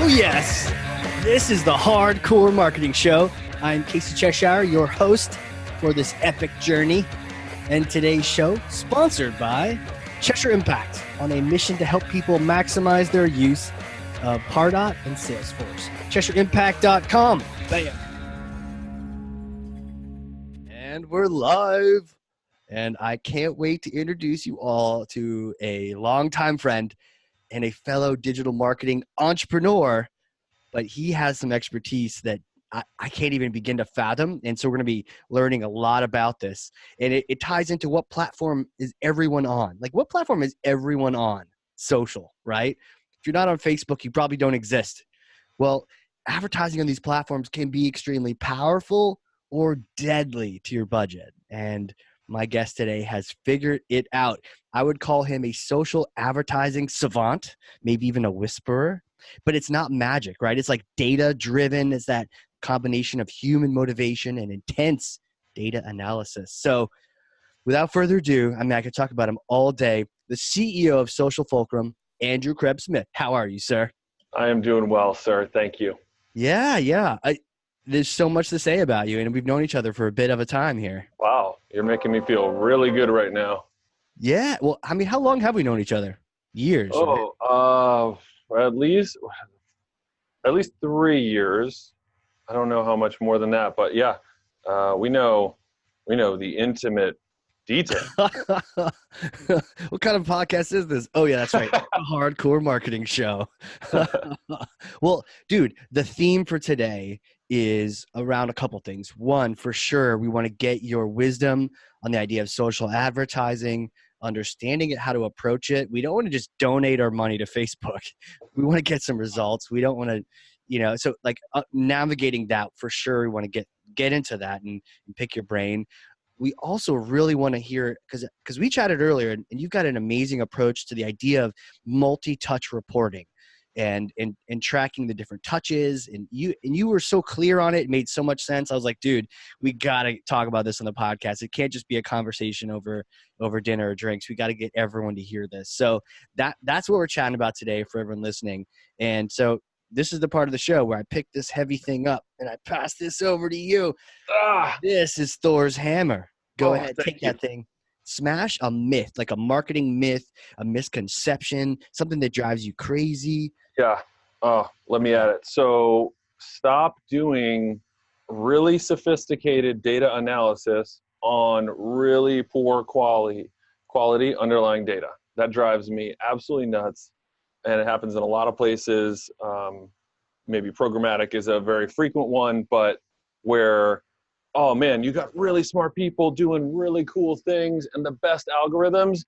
Oh yes, this is the Hardcore Marketing Show. I'm Casey Cheshire, your host for this epic journey. And today's show, sponsored by Cheshire Impact, on a mission to help people maximize their use of Pardot and Salesforce. CheshireImpact.com. Bam. And we're live. And I can't wait to introduce you all to a longtime friend and a fellow digital marketing entrepreneur, but he has some expertise that I can't even begin to fathom. And so we're going to be learning a lot about this. And it ties into what platform is everyone on? Like, what platform is everyone on? Social, right? If you're not on Facebook, you probably don't exist. Well, advertising on these platforms can be extremely powerful or deadly to your budget. And my guest today has figured it out. I would call him a social advertising savant, maybe even a whisperer, but it's not magic, right? It's like data driven. It's that combination of human motivation and intense data analysis. So without further ado, I could talk about him all day. The CEO of Social Fulcrum, Andrew Krebs-Smith. How are you, sir? I am doing well, sir. Thank you. Yeah. There's so much to say about you, and we've known each other for a bit of a time here. Wow. You're making me feel really good right now. Yeah. Well, how long have we known each other? Years. Oh, right? At least 3 years. I don't know how much more than that, but yeah, we know the intimate detail. What kind of podcast is this? Oh yeah, that's right. A hardcore marketing show. Well, dude, the theme for today is around a couple things. One, for sure, we want to get your wisdom on the idea of social advertising, understanding it, how to approach it. We don't want to just donate our money to Facebook. We want to get some results. We don't want to, so like navigating that for sure. We want to get into that and pick your brain. We also really want to hear, because we chatted earlier, and you've got an amazing approach to the idea of multi-touch reporting and tracking the different touches. And you were so clear on it. It made so much sense. I was like, dude, we got to talk about this on the podcast. It can't just be a conversation over dinner or drinks. We got to get everyone to hear this. So that's what we're chatting about today for everyone listening. And so this is the part of the show where I pick this heavy thing up and I pass this over to you. This is Thor's hammer. Go ahead, take that thing. Smash a myth, like a marketing myth, a misconception, something that drives you crazy. Yeah. Let me add it. So stop doing really sophisticated data analysis on really poor quality underlying data. That drives me absolutely nuts. And it happens in a lot of places. Maybe programmatic is a very frequent one, but where, oh man, you got really smart people doing really cool things and the best algorithms,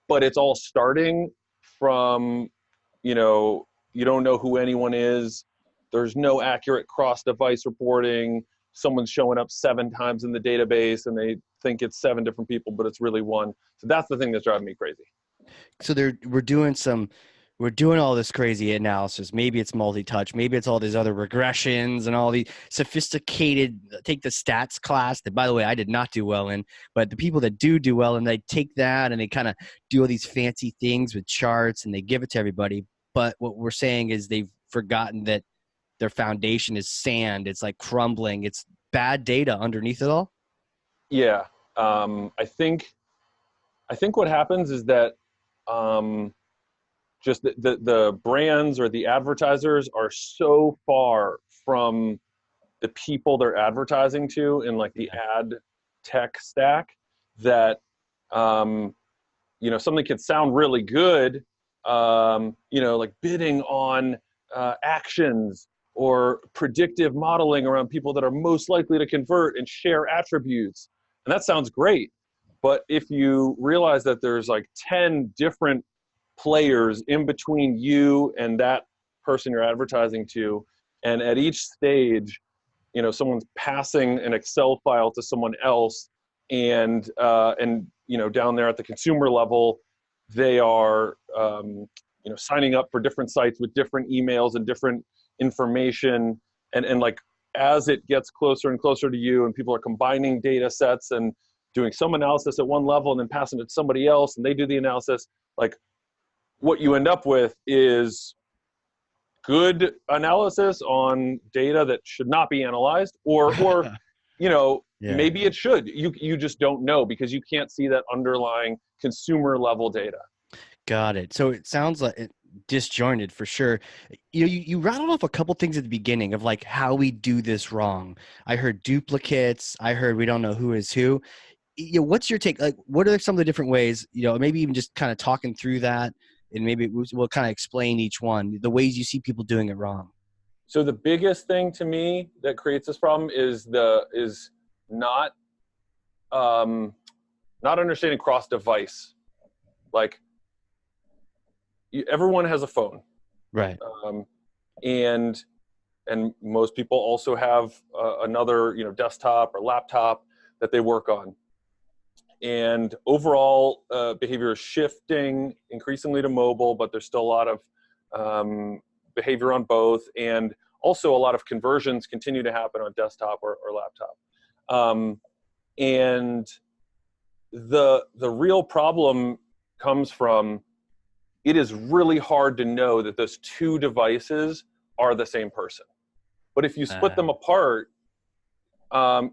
but it's all starting from, you don't know who anyone is. There's no accurate cross-device reporting. Someone's showing up 7 times in the database and they think it's 7 different people, but it's really 1. So that's the thing that's driving me crazy. So we're doing all this crazy analysis. Maybe it's multi-touch. Maybe it's all these other regressions and all the sophisticated, take the stats class that, by the way, I did not do well in, but the people that do well, and they take that and they kind of do all these fancy things with charts and they give it to everybody. But what we're saying is they've forgotten that their foundation is sand. It's like crumbling. It's bad data underneath it all. Yeah. I think what happens is that, just the brands or the advertisers are so far from the people they're advertising to in like the ad tech stack that, something could sound really good, like bidding on actions or predictive modeling around people that are most likely to convert and share attributes. And that sounds great. But if you realize that there's like 10 different players in between you and that person you're advertising to, and at each stage, someone's passing an Excel file to someone else, and down there at the consumer level, they are signing up for different sites with different emails and different information, and like as it gets closer and closer to you, and people are combining data sets and doing some analysis at one level and then passing it to somebody else, and they do the analysis, like what you end up with is good analysis on data that should not be analyzed, or you know, Yeah. maybe it should. You just don't know because you can't see that underlying consumer level data. Got it. So it sounds like disjointed for sure. You rattled off a couple things at the beginning of like how we do this wrong. I heard duplicates. I heard we don't know who is who. What's your take? Like, what are some of the different ways? Maybe even just kind of talking through that, and maybe we'll kind of explain each one, the ways you see people doing it wrong. So the biggest thing to me that creates this problem is not not understanding cross device. Like, everyone has a phone, Right. And most people also have another desktop or laptop that they work on. And overall behavior is shifting increasingly to mobile, but there's still a lot of behavior on both, and also a lot of conversions continue to happen on desktop or laptop. And the real problem comes from, it is really hard to know that those two devices are the same person. But if you split them apart,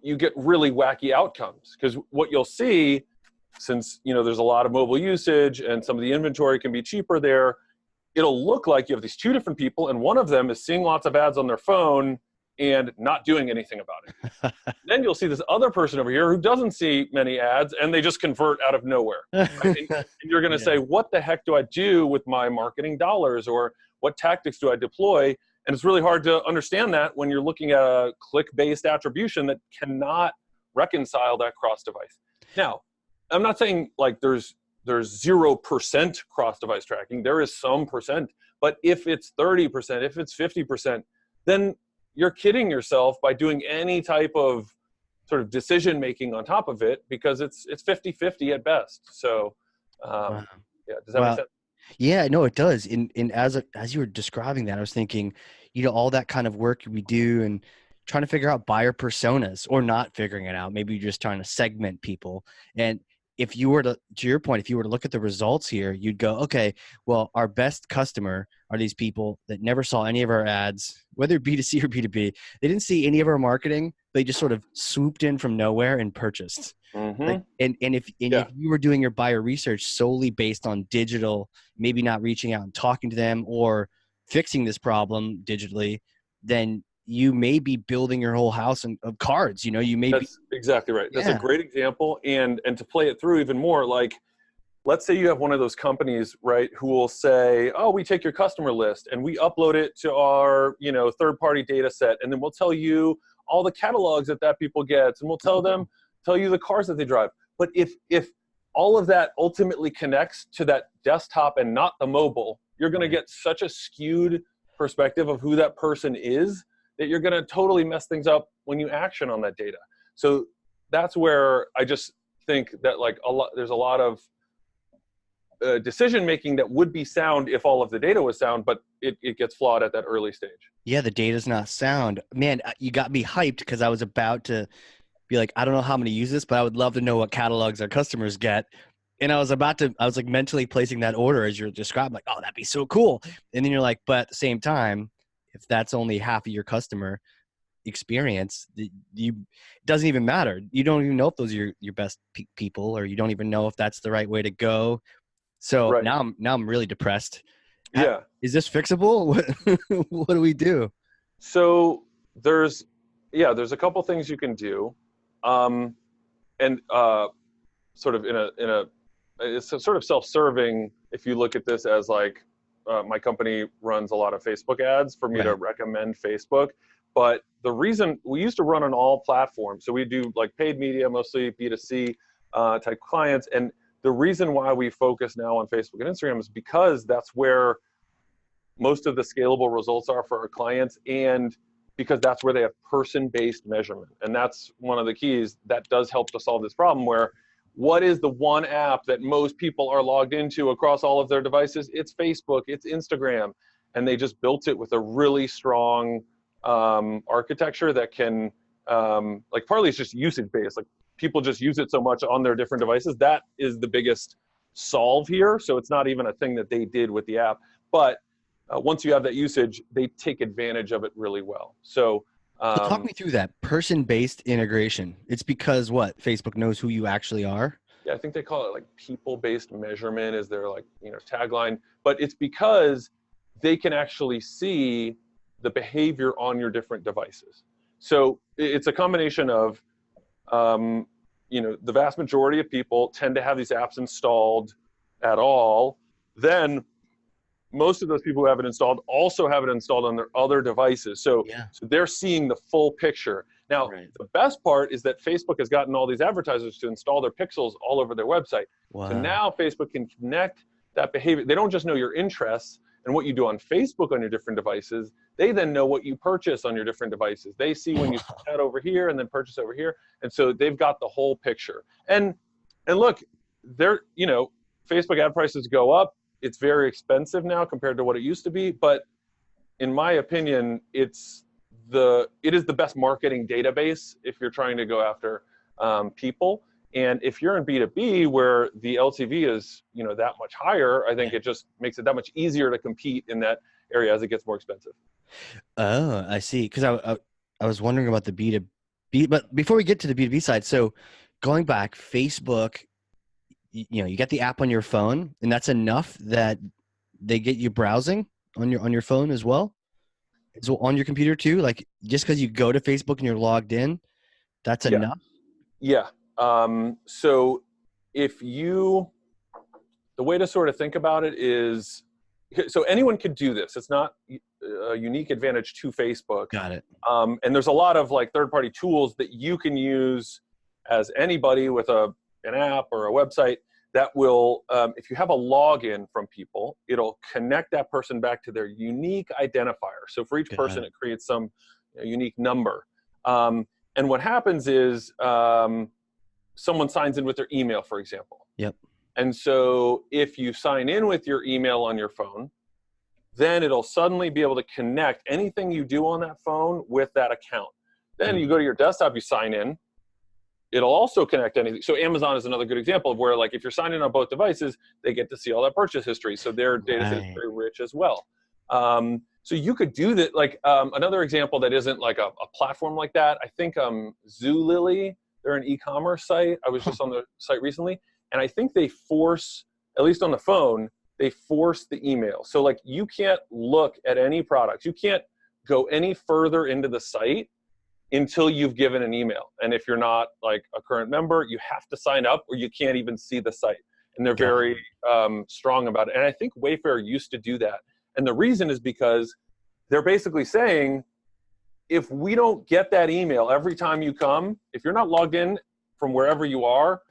you get really wacky outcomes, because what you'll see, since there's a lot of mobile usage and some of the inventory can be cheaper there, it'll look like you have these two different people, and one of them is seeing lots of ads on their phone and not doing anything about it. Then you'll see this other person over here who doesn't see many ads, and they just convert out of nowhere. Right? And you're going to say, what the heck do I do with my marketing dollars, or what tactics do I deploy? And it's really hard to understand that when you're looking at a click-based attribution that cannot reconcile that cross-device. Now, I'm not saying like there's 0% cross-device tracking. There is some percent, but if it's 30%, if it's 50%, then you're kidding yourself by doing any type of sort of decision making on top of it, because it's 50-50 at best. So Wow. yeah, does that make sense? Yeah, no, it does. And as you were describing that, I was thinking, all that kind of work we do and trying to figure out buyer personas, or not figuring it out. Maybe you're just trying to segment people. And if you were to your point, if you were to look at the results here, you'd go, okay, well, our best customer are these people that never saw any of our ads, whether B2C or B2B. They didn't see any of our marketing. They just sort of swooped in from nowhere and purchased. Mm-hmm. If you were doing your buyer research solely based on digital, maybe not reaching out and talking to them or fixing this problem digitally, then you may be building your whole house of cards. That's exactly right. That's a great example. And to play it through even more, like, let's say you have one of those companies, right, who will say, oh, we take your customer list and we upload it to our, third-party data set. And then we'll tell you all the catalogs that people gets, and we'll tell you the cars that they drive. But if all of that ultimately connects to that desktop and not the mobile, you're going to get such a skewed perspective of who that person is that you're going to totally mess things up when you action on that data. So that's where I just think that there's a lot of decision making that would be sound if all of the data was sound, but it gets flawed at that early stage. Yeah, the data's not sound. Man, you got me hyped, because I was about to be like, I don't know how I'm going to use this, but I would love to know what catalogs our customers get. And I was like mentally placing that order as you're describing, like, oh, that'd be so cool. And then you're like, but at the same time, if that's only half of your customer experience, it doesn't even matter. You don't even know if those are your best people, or you don't even know if that's the right way to go. So right. now I'm really depressed. Yeah. Is this fixable? What do we do? So there's a couple things you can do. And sort of it's sort of self-serving if you look at this as like, my company runs a lot of Facebook ads for me to recommend Facebook. But the reason we used to run on all platforms, so we do like paid media, mostly B2C type clients. And the reason why we focus now on Facebook and Instagram is because that's where most of the scalable results are for our clients, and because that's where they have person-based measurement. And that's one of the keys that does help to solve this problem, where what is the one app that most people are logged into across all of their devices? It's Facebook, it's Instagram. And they just built it with a really strong architecture that can, like, partly it's just usage-based. Like, people just use it so much on their different devices. That is the biggest solve here. So it's not even a thing that they did with the app. But once you have that usage, they take advantage of it really well. So talk me through that person-based integration. It's because what? Facebook knows who you actually are? yeah, I think they call it like people-based measurement is their like, tagline, but it's because they can actually see the behavior on your different devices. So it's a combination of, the vast majority of people tend to have these apps installed at all. Then most of those people who have it installed also have it installed on their other devices. So they're seeing the full picture. Now, the best part is that Facebook has gotten all these advertisers to install their pixels all over their website. Wow. So now Facebook can connect that behavior. They don't just know your interests and what you do on Facebook on your different devices. They then know what you purchase on your different devices. They see when you add over here and then purchase over here. And so they've got the whole picture. And look, Facebook ad prices go up. It's very expensive now compared to what it used to be. But in my opinion, it is the best marketing database if you're trying to go after people. And if you're in B2B where the LTV is, that much higher, I think it just makes it that much easier to compete in that area as it gets more expensive. Oh, I see. Because I was wondering about the B2B, but before we get to the B2B side, so going back, Facebook, you get the app on your phone, and that's enough that they get you browsing on your phone as well. So on your computer too, like just because you go to Facebook and you're logged in, that's enough. Yeah. So the way to sort of think about it is, so anyone could do this. It's not a unique advantage to Facebook. Got it. And there's a lot of like third-party tools that you can use as anybody with an app or a website that will, if you have a login from people, it'll connect that person back to their unique identifier. So for each person, it creates some unique number. And what happens is someone signs in with their email, for example. Yep. And so if you sign in with your email on your phone, then it'll suddenly be able to connect anything you do on that phone with that account. Then you go to your desktop, you sign in. It'll also connect anything. So Amazon is another good example of where, like, if you're signed in on both devices, they get to see all that purchase history. So their data set is very rich as well. So you could do that. Like another example that isn't like a platform like that, I think Zulily, they're an e-commerce site. I was just on the site recently, and I think they force, at least on the phone, they force the email. So like you can't look at any products. You can't go any further into the site until you've given an email. And if you're not like a current member, you have to sign up or you can't even see the site. And they're very strong about it. And I think Wayfair used to do that. And the reason is because they're basically saying, if we don't get that email every time you come, if you're not logged in from wherever you are,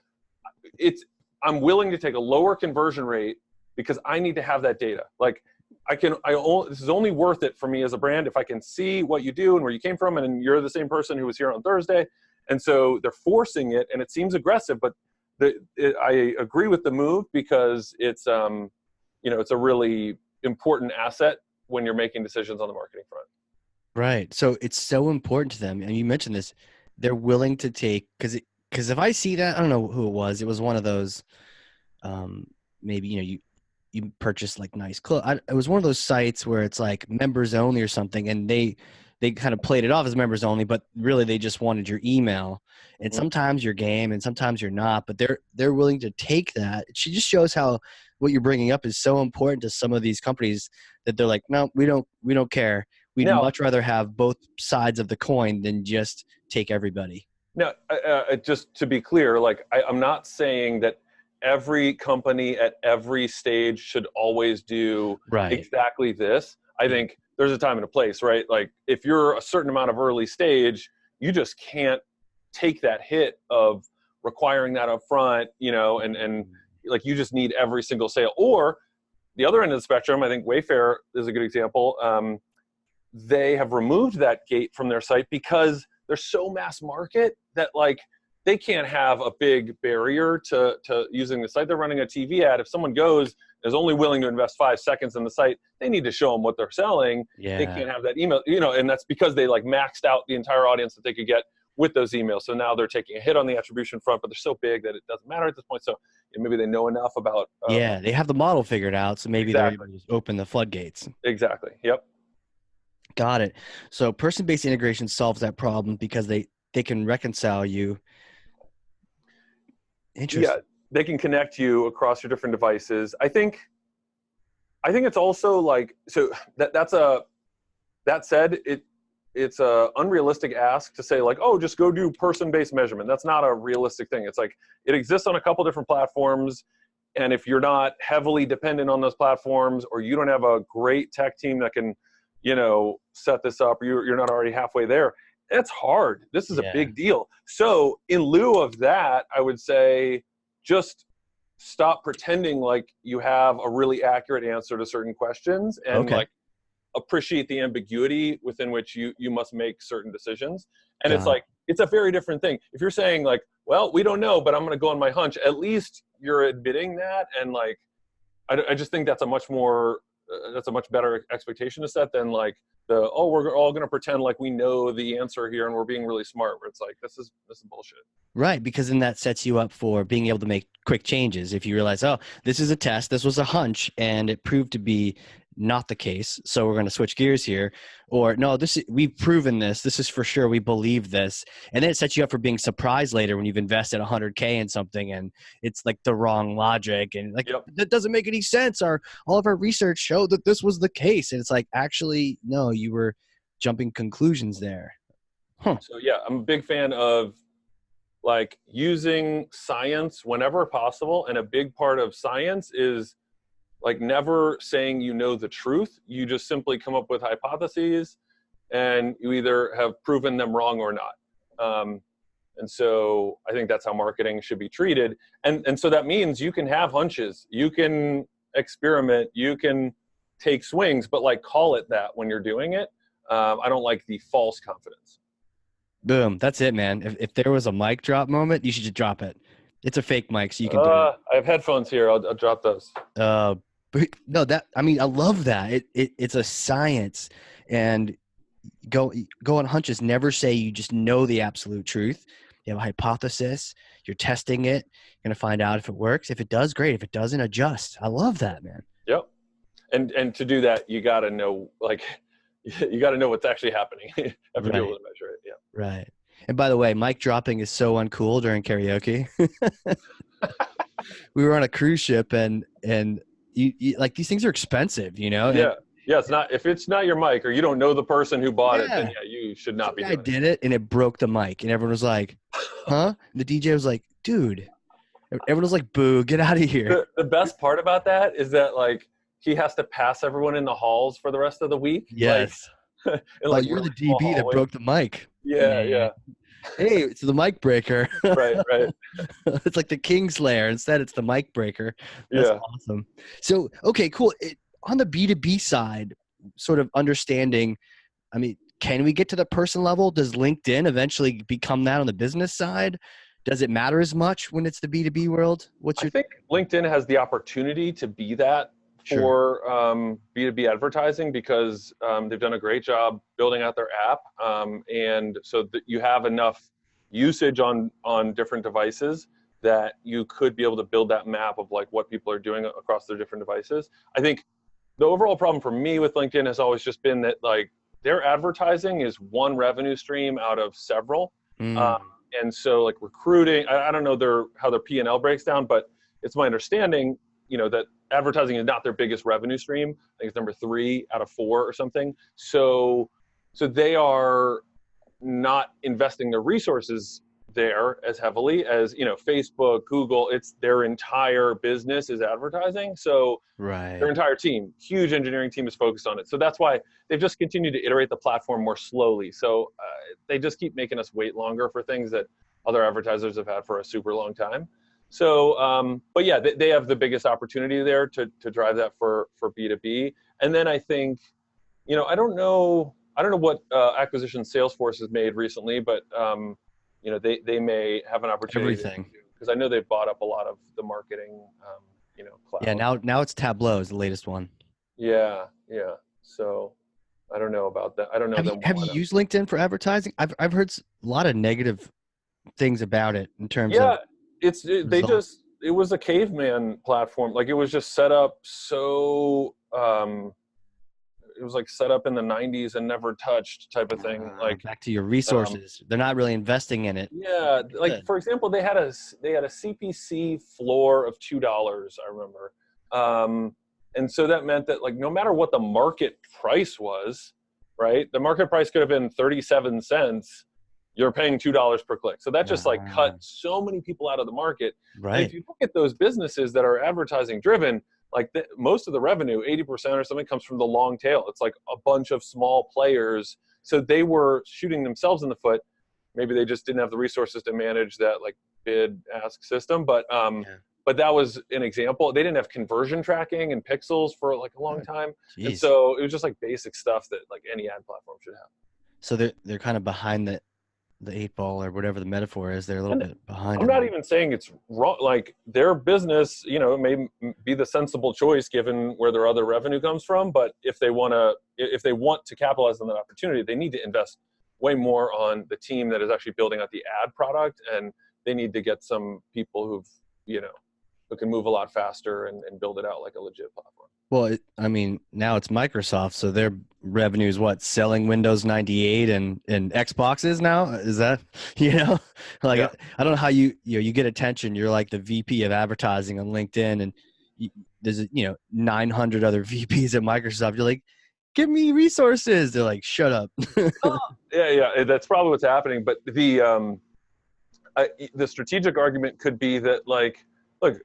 I'm willing to take a lower conversion rate because I need to have that data. Like this is only worth it for me as a brand if I can see what you do and where you came from, and you're the same person who was here on Thursday. And so they're forcing it, and it seems aggressive, but I agree with the move because it's it's a really important asset when you're making decisions on the marketing front. Right. So it's so important to them. And you mentioned this, they're willing to take, because if I see that, I don't know who it was. It was one of those, maybe, you purchase like nice clothes. It was one of those sites where it's like members only or something. And they kind of played it off as members only, but really they just wanted your email. And sometimes you're game and sometimes you're not, but they're willing to take that. It just shows how what you're bringing up is so important to some of these companies that they're like, no, we don't care. We'd much rather have both sides of the coin than just take everybody. Now, just to be clear, like I'm not saying that every company at every stage should always do exactly this. I think there's a time and a place, right? Like if you're a certain amount of early stage, you just can't take that hit of requiring that up front, and like you just need every single sale. Or the other end of the spectrum, I think Wayfair is a good example. They have removed that gate from their site because they're so mass market that like they can't have a big barrier to using the site. They're running a TV ad. If someone goes is only willing to invest 5 seconds in the site, they need to show them what they're selling. Yeah. They can't have that email, and that's because they like maxed out the entire audience that they could get with those emails. So now they're taking a hit on the attribution front, but they're so big that it doesn't matter at this point. So maybe they know enough about. Yeah, they have the model figured out, so maybe they're able to just open the floodgates. Exactly. Yep. Got it. So person-based integration solves that problem because they can reconcile you. Interesting. Yeah, they can connect you across your different devices. I think it's also like, so that said, it's a unrealistic ask to say like, oh, just go do person-based measurement. That's not a realistic thing. It's like, it exists on a couple different platforms. And if you're not heavily dependent on those platforms, or you don't have a great tech team that can, set this up, or you're not already halfway there, it's hard. This is a big deal. So in lieu of that, I would say just stop pretending like you have a really accurate answer to certain questions, and like appreciate the ambiguity within which you must make certain decisions. And it's like, it's a very different thing. If you're saying like, well, we don't know, but I'm going to go on my hunch, at least you're admitting that. And like, I just think that's a much better expectation to set than like we're all going to pretend like we know the answer here and we're being really smart, where it's like, this is bullshit. Right, because then that sets you up for being able to make quick changes. If you realize, oh, this is a test, this was a hunch, and it proved to be not the case, so we're going to switch gears here. Or no, we've proven this is for sure, we believe this. And then it sets you up for being surprised later when you've invested $100K in something and it's like the wrong logic, and like, that doesn't make any sense. All of our research showed that this was the case, and it's like, actually, no, you were jumping conclusions there. So yeah, I'm a big fan of like using science whenever possible. And a big part of science is like never saying you know the truth. You just simply come up with hypotheses, and you either have proven them wrong or not. And so I think that's how marketing should be treated. And so that means you can have hunches, you can experiment, you can take swings, but like call it that when you're doing it. I don't like the false confidence. Boom. That's it, man. If there was a mic drop moment, you should just drop it. It's a fake mic, so you can do it. I have headphones here. I'll drop those. But no, I love that. It's a science, and go on hunches. Never say you just know the absolute truth. You have a hypothesis. You're testing it. You're going to find out if it works. If it does, great. If it doesn't, adjust. I love that, man. Yep. And to do that, you got to know, like, you got to know what's actually happening. You have to be able to measure it. Yeah. Right. And by the way, mic dropping is so uncool during karaoke. We were on a cruise ship, and you like, these things are expensive, Yeah. Yeah. It's not, if it's not your mic, or you don't know the person who bought it, then you should not be doing it. I did it, and it broke the mic, and everyone was like, huh? And the DJ was like, dude. Everyone was like, boo, get out of here. The best part about that is that like, he has to pass everyone in the halls for the rest of the week. Yes. Like you're the DB that broke the mic. Yeah. Hey, it's the mic breaker. Right. It's like the Kingslayer. Instead, it's the mic breaker. That's awesome. So, okay, cool. On the B2B side, sort of understanding, I mean, can we get to the person level? Does LinkedIn eventually become that on the business side? Does it matter as much when it's the B2B world? I think LinkedIn has the opportunity to be that for B2B advertising, because they've done a great job building out their app. And so that you have enough usage on different devices that you could be able to build that map of like what people are doing across their different devices. I think the overall problem for me with LinkedIn has always just been that like their advertising is one revenue stream out of several. And so like recruiting, I don't know how their P&L breaks down, but it's my understanding, that advertising is not their biggest revenue stream. I think it's number 3 out of 4 or something. So they are not investing their resources there as heavily as, Facebook, Google. It's their entire business is advertising. So their entire team, huge engineering team, is focused on it. So that's why they've just continued to iterate the platform more slowly. So they just keep making us wait longer for things that other advertisers have had for a super long time. So, but yeah, they have the biggest opportunity there to drive that for B2B. And then I think, I don't know what acquisition Salesforce has made recently, but they may have an opportunity. Everything. Because I know they've bought up a lot of the marketing, cloud. Yeah, now it's Tableau is the latest one. Yeah. So, I don't know about that. I don't know Have you them have well you enough. used LinkedIn for advertising? I've heard a lot of negative things about it in terms of Yeah, results. it was a caveman platform. Like it was just set up so it was like set up in the 90s and never touched type of thing. Like Back to your um, resources. They're not really investing in it like yeah, they like could. for example, they had a CPC floor of $2. I remember, and so that meant that like no matter what the market price was, right? The market price could have been 37 cents. You're paying $2 per click. So that just like cut Uh, so many people out of the market. And if right. you look at those businesses that are advertising driven, like most of the revenue, 80% or something, comes from the long tail. It's like a bunch of small players. So they were shooting themselves in the foot. Maybe they just didn't have the resources to manage that like bid ask system. Yeah. But that was an example. They didn't have conversion tracking and pixels for like a long Oh, time. And jeez. so it was just like basic stuff that like any ad platform should have. So they're kind of behind the eight ball or whatever the metaphor is. They're a little And bit behind I'm in not that. even saying it's wrong. Like their business, may be the sensible choice given where their other revenue comes from. But if they want to capitalize on that opportunity, they need to invest way more on the team that is actually building out the ad product, and they need to get some people who can move a lot faster and build it out like a legit platform. Well, I mean, now it's Microsoft, so their revenue is what, selling Windows 98 and Xboxes now? Is that, you know, like Yeah. I don't know how you get attention. You're like the VP of advertising on LinkedIn, and there's 900 other VPs at Microsoft. You're like, give me resources. They're like, shut up. Yeah, yeah, that's probably what's happening. But the strategic argument could be that like, look,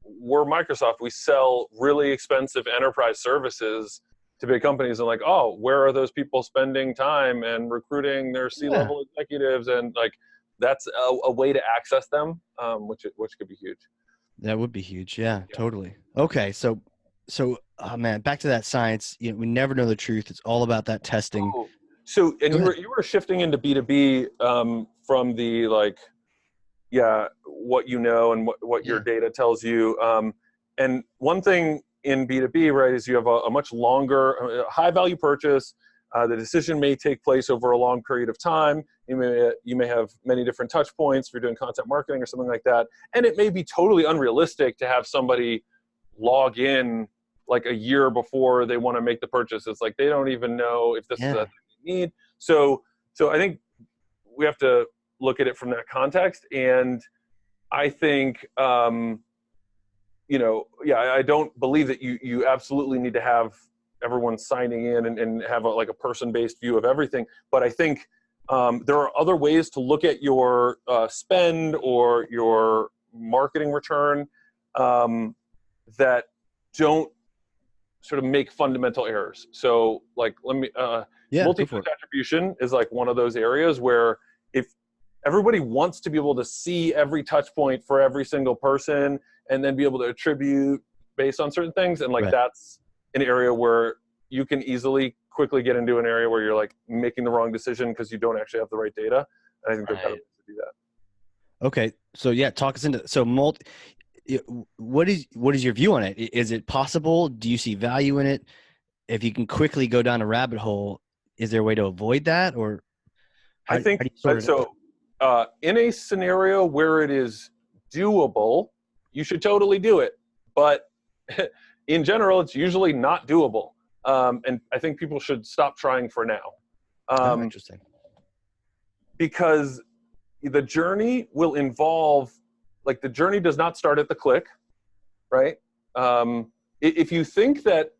we're Microsoft. We sell really expensive enterprise services to big companies, and like, oh, where are those people spending time and recruiting their Yeah, C-level executives? And like, that's a way to access them, which could be huge. that would be huge. Yeah, Yeah. totally. Okay, so oh man, back to that science. We never know the truth. It's all about that testing. Oh, so and Go ahead. you were shifting into B2B from the like yeah, what you know and what your Yeah. data tells you. And one thing in B2B, right, is you have a much longer, high value purchase. The decision may take place over a long period of time. You may have many different touch points if you're doing content marketing or something like that. And it may be totally unrealistic to have somebody log in like a year before they want to make the purchase. It's like they don't even know if this is a Yeah. thing they need. So I think we have to look at it from that context. And I think, I don't believe that you absolutely need to have everyone signing in and have like a person-based view of everything. But I think there are other ways to look at your spend or your marketing return that don't sort of make fundamental errors. So like, Yeah, go for multi-touch it. attribution is like one of those areas where if everybody wants to be able to see every touch point for every single person and then be able to attribute based on certain things. And like, Right. that's an area where you can quickly get into an area where you're like making the wrong decision because you don't actually have the right data. And I think there are better Right. ways to do that. Okay. So yeah, talk us into what is your view on it? Is it possible? Do you see value in it? If you can quickly go down a rabbit hole, is there a way to avoid that, or I how do think you sort it out? so. In a scenario where it is doable, you should totally do it. But in general, it's usually not doable. And I think people should stop trying for now. Oh, Um, interesting. because the journey will involve, like, the journey does not start at the click, right? If you think that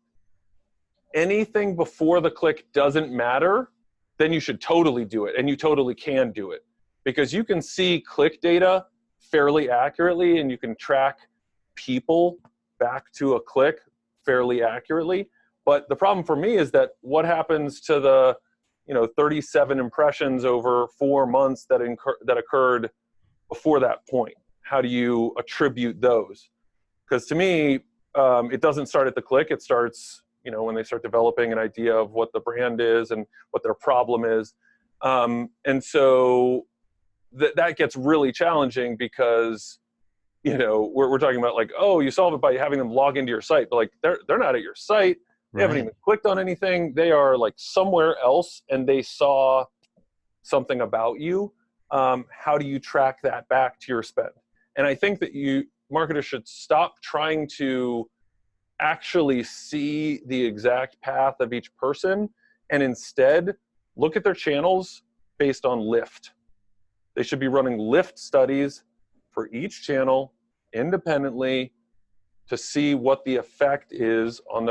anything before the click doesn't matter, then you should totally do it, and you totally can do it, because you can see click data fairly accurately, and you can track people back to a click fairly accurately. But the problem for me is that what happens to the 37 impressions over 4 months that occurred before that point? How do you attribute those? Because to me, it doesn't start at the click. It starts when they start developing an idea of what the brand is and what their problem is. And so that gets really challenging, because we're talking about like, oh, you solve it by having them log into your site, but like they're not at your site. They haven't Right. even clicked on anything. They are like somewhere else, and they saw something about you. How do you track that back to your spend? And I think that marketers should stop trying to actually see the exact path of each person, and instead look at their channels based on lift. They should be running lift studies for each channel independently to see what the effect is on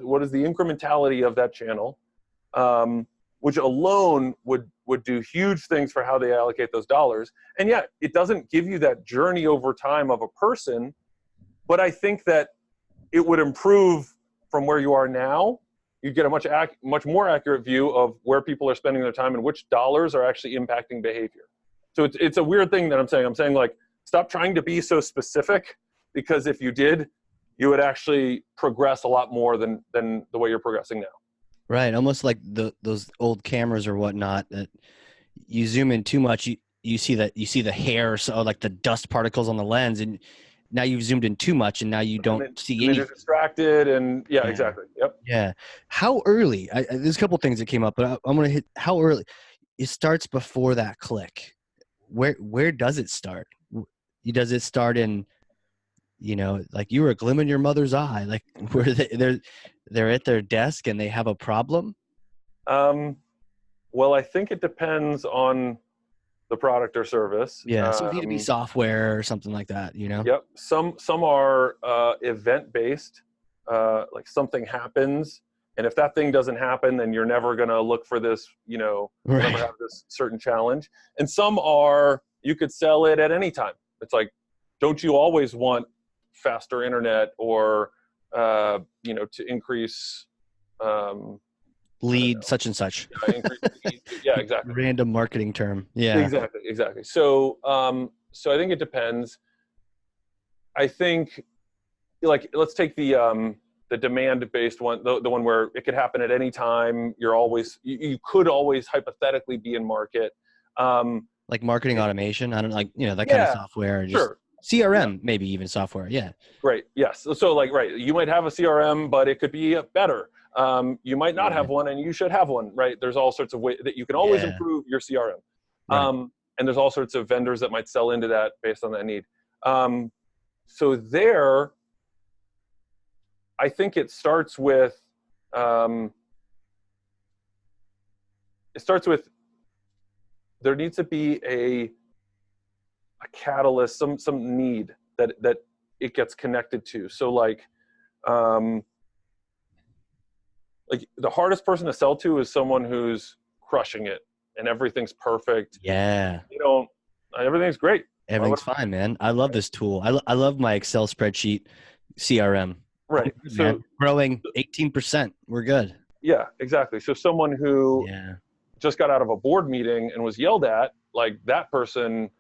what is the incrementality of that channel, which alone would do huge things for how they allocate those dollars. And yet it doesn't give you that journey over time of a person, but I think that it would improve from where you are now. You get a much more accurate view of where people are spending their time and which dollars are actually impacting behavior. So it's a weird thing that I'm saying. I'm saying, like, stop trying to be so specific, because if you did, you would actually progress a lot more than the way you're progressing now. Right. Almost like those old cameras or whatnot that you zoom in too much, you see the hair, so like the dust particles on the lens, and now you've zoomed in too much, and now you don't see And then you're anything. distracted, and yeah, Yeah. exactly. Yep. Yeah. How early? There's a couple things that came up, but I'm going to hit how early. It starts before that click. Where does it start? Does it start in, like you were a glim in your mother's eye, like where they're at their desk and they have a problem? Well, I think it depends on the product or service. Yeah, some B2B software or something like that, Yep. Some are event based, like something happens, and if that thing doesn't happen, then you're never gonna look for this. You'll never Right. have this certain challenge. And some are, you could sell it at any time. It's like, don't you always want faster internet, or to increase Lead such and such. increase yeah, exactly. Random marketing term. Yeah. Exactly. So I think it depends. I think, like, let's take the demand-based one, the one where it could happen at any time. You could always hypothetically be in market. Like marketing automation. I don't like, that kind of software. Just Sure. CRM, maybe even software. Yeah. Right. Yes. So like, right, you might have a CRM, but it could be better. You might not have one, and you should have one, right? There's all sorts of ways that you can always improve your CRM. Right. And there's all sorts of vendors that might sell into that based on that need. So there, I think it starts with, there needs to be a catalyst, some need that it gets connected to. So like the hardest person to sell to is someone who's crushing it and everything's perfect. Yeah. Everything's great. Everything's fine, man. I love this tool. I love my Excel spreadsheet CRM. Right. Good, so growing 18%. We're good. Yeah, exactly. So someone who just got out of a board meeting and was yelled at, like, that person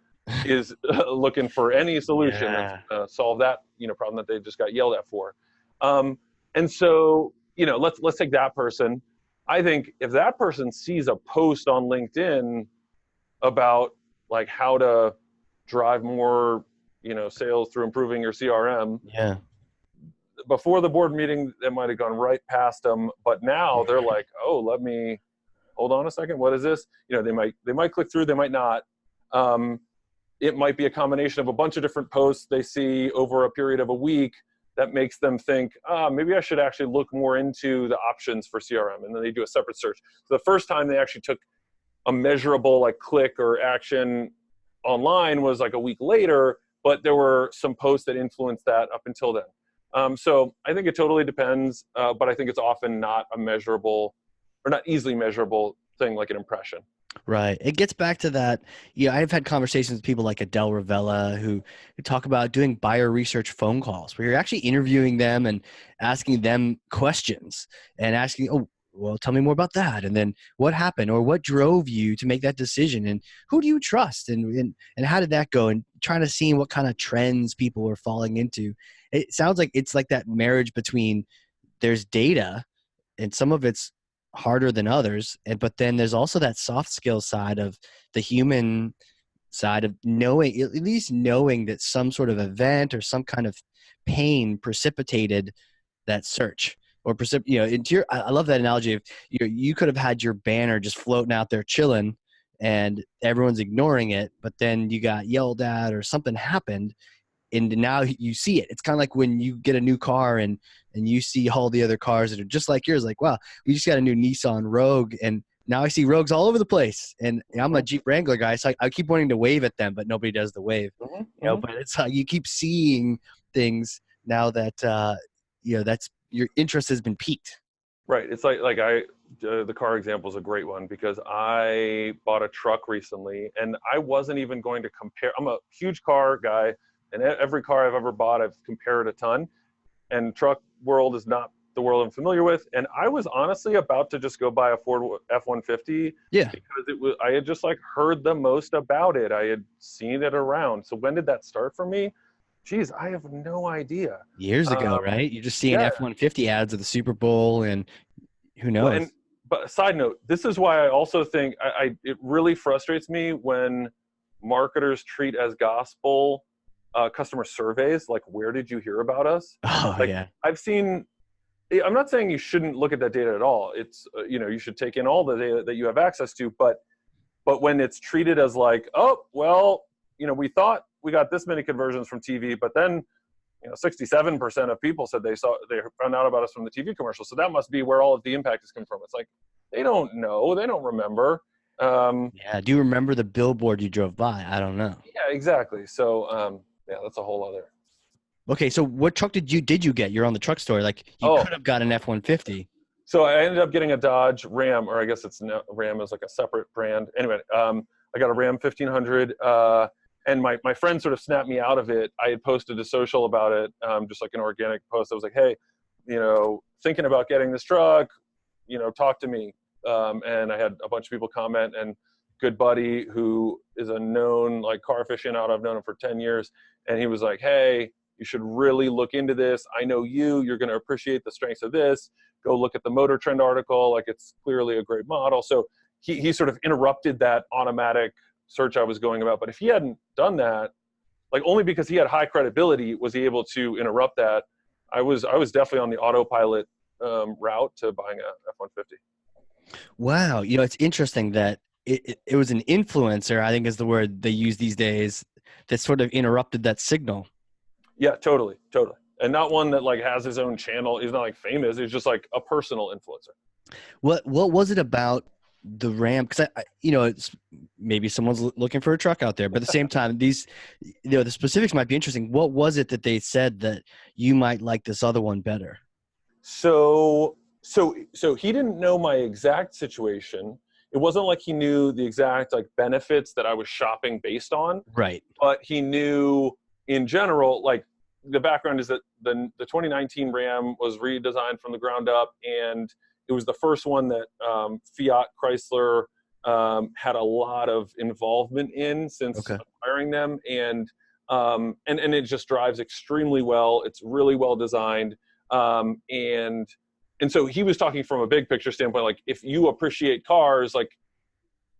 is looking for any solution to solve that problem that they just got yelled at for. And so let's take that person. I think if that person sees a post on LinkedIn about like how to drive more sales through improving your CRM, before the board meeting that might have gone right past them, but now they're like, oh, let me hold on a second, what is this? They might click through, they might not. It might be a combination of a bunch of different posts they see over a period of a week that makes them think, maybe I should actually look more into the options for CRM. And then they do a separate search. So the first time they actually took a measurable like click or action online was like a week later, but there were some posts that influenced that up until then. So I think it totally depends, but I think it's often not a measurable or not easily measurable thing like an impression. Right. It gets back to that. I've had conversations with people like Adele Ravella who talk about doing buyer research phone calls where you're actually interviewing them and asking them questions and asking, oh, well, tell me more about that. And then what happened or what drove you to make that decision and who do you trust and how did that go, and trying to see what kind of trends people are falling into. It sounds like it's like that marriage between there's data and some of it's harder than others, but then there's also that soft skill side of the human side of knowing, at least knowing that some sort of event or some kind of pain precipitated that search. or into your, I love that analogy of you could have had your banner just floating out there chilling and everyone's ignoring it, but then you got yelled at or something happened and now you see it. It's kind of like when you get a new car and you see all the other cars that are just like yours, like, wow, we just got a new Nissan Rogue and now I see Rogues all over the place. And I'm a Jeep Wrangler guy, so I keep wanting to wave at them, but nobody does the wave. But it's you keep seeing things now that that's your interest has been piqued. Right. It's the car example is a great one because I bought a truck recently and I wasn't even going to compare. I'm a huge car guy and every car I've ever bought, I've compared a ton, and truck world is not the world I'm familiar with. And I was honestly about to just go buy a Ford F-150 because I had just heard the most about it. I had seen it around. So when did that start for me? Geez, I have no idea. Years ago, right? You're just seeing F-150 ads at the Super Bowl and who knows? But side note, this is why I also think it really frustrates me when marketers treat as gospel customer surveys. Like, where did you hear about us? Oh, yeah. I'm not saying you shouldn't look at that data at all. It's, you should take in all the data that you have access to, but when it's treated as oh, well, we thought we got this many conversions from TV, but then, 67% of people said they found out about us from the TV commercial. So that must be where all of the impact is coming from. It's they don't know, they don't remember. Do you remember the billboard you drove by? I don't know. Yeah, exactly. So, that's a whole other. Okay, so what truck did you get? You're on the truck story. You could have got an F-150. So I ended up getting a Dodge Ram, or I guess Ram is a separate brand. Anyway, I got a Ram 1500, and my friend sort of snapped me out of it. I had posted to social about it, just an organic post. I was like, hey, thinking about getting this truck, talk to me. And I had a bunch of people comment, and good buddy who is a known car aficionado, I've known him for 10 years. And he was like, hey, you should really look into this. I know you're going to appreciate the strengths of this. Go look at the Motor Trend article. It's clearly a great model. So he sort of interrupted that automatic search I was going about. But if he hadn't done that, only because he had high credibility was he able to interrupt that. I was definitely on the autopilot route to buying a F-150. Wow. It's interesting that it was an influencer, I think is the word they use these days, that sort of interrupted that signal. Yeah, totally. And not one that has his own channel. He's not famous. He's just a personal influencer. What was it about the Ram? Because it's maybe someone's looking for a truck out there, but at the same time, these, the specifics might be interesting. What was it that they said that you might like this other one better? So he didn't know my exact situation. It wasn't he knew the exact benefits that I was shopping based on. Right. But he knew in general, the background is that the 2019 Ram was redesigned from the ground up, and it was the first one that Fiat Chrysler had a lot of involvement in since acquiring them, and it just drives extremely well. It's really well designed, and so he was talking from a big picture standpoint. If you appreciate cars,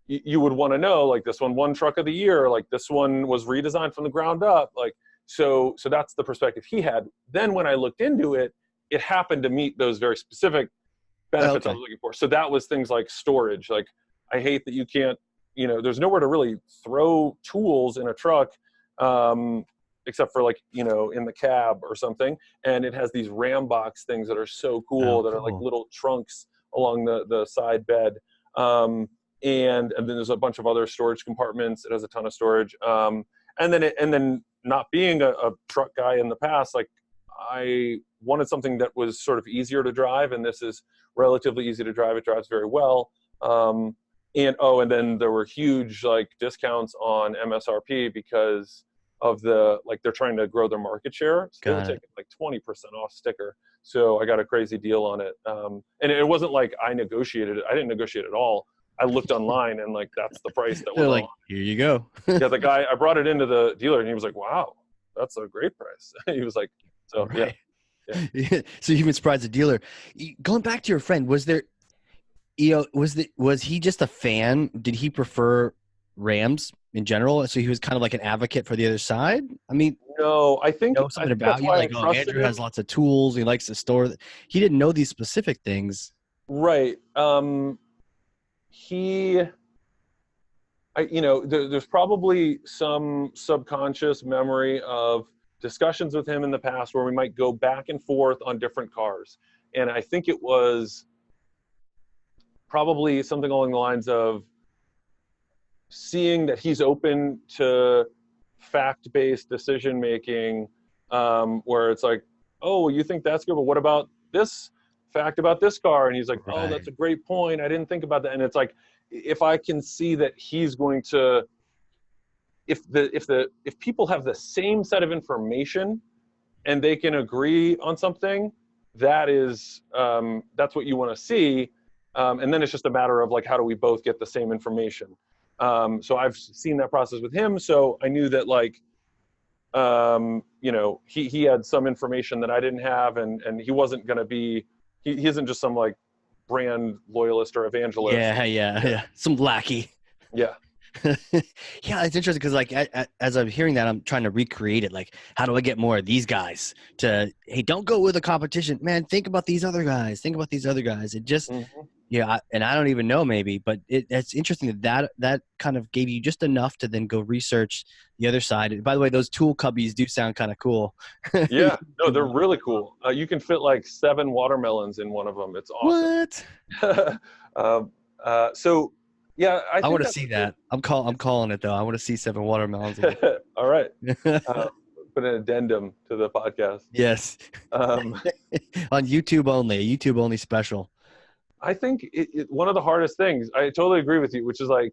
you would want to know, this one won Truck of the Year, this one was redesigned from the ground up, so that's the perspective he had. Then when I looked into it, it happened to meet those very specific benefits I was looking for. So that was things like storage. I hate that you can't, there's nowhere to really throw tools in a truck, except for in the cab or something. And it has these Ram box things that are so cool, that are little trunks along the side bed. And then there's a bunch of other storage compartments. It has a ton of storage. And then not being a truck guy in the past, I wanted something that was sort of easier to drive, and this is relatively easy to drive. It drives very well. And then there were huge discounts on MSRP because of they're trying to grow their market share. So they were taking 20% off sticker. So I got a crazy deal on it. And it wasn't I negotiated it. I didn't negotiate at all. I looked online and that's the price that was here you go. Yeah, the guy, I brought it into the dealer and he was like, wow, that's a great price. He was like, so right. Yeah. So you've been surprised the dealer. Going back to your friend, was there, was he just a fan? Did he prefer Rams in general? So he was kind of an advocate for the other side? I mean, No, I think Know something that's about you? why I Like, oh, trusted Andrew has him. lots of tools. He likes to store. He didn't know these specific things. Right. He, there's probably some subconscious memory of discussions with him in the past where we might go back and forth on different cars. And I think it was probably something along the lines of seeing that he's open to fact-based decision making, where it's like, oh, you think that's good, but what about this fact about this car? And he's like, oh, that's Right. a great point. I didn't think about that. And it's like, if I can see that he's going to, if people have the same set of information and they can agree on something, that's what you want to see. And then it's just a matter of like, how do we both get the same information? So I've seen that process with him. So I knew that like, he had some information that I didn't have, and he wasn't going to be, he isn't just some like brand loyalist or evangelist. Yeah, yeah, Yeah. yeah. Some lackey. Yeah. Yeah, it's interesting because like as I'm hearing that, I'm trying to recreate it. Like, how do I get more of these guys to? Hey, don't go with the competition, man. Think about these other guys. Think about these other guys. It just, Mm-hmm. yeah, and I don't even know maybe, but it's interesting that kind of gave you just enough to then go research the other side. And by the way, those tool cubbies do sound kind of cool. Yeah. No, they're really cool. You can fit like 7 watermelons in one of them. It's awesome. What? um, so yeah, I I think want to that's see that. I'm calling it though. I want to see 7 watermelons. all right. Uh, Put an addendum to the podcast. Yes. Um, On YouTube only, a YouTube only special. I think one of the hardest things, I totally agree with you, which is like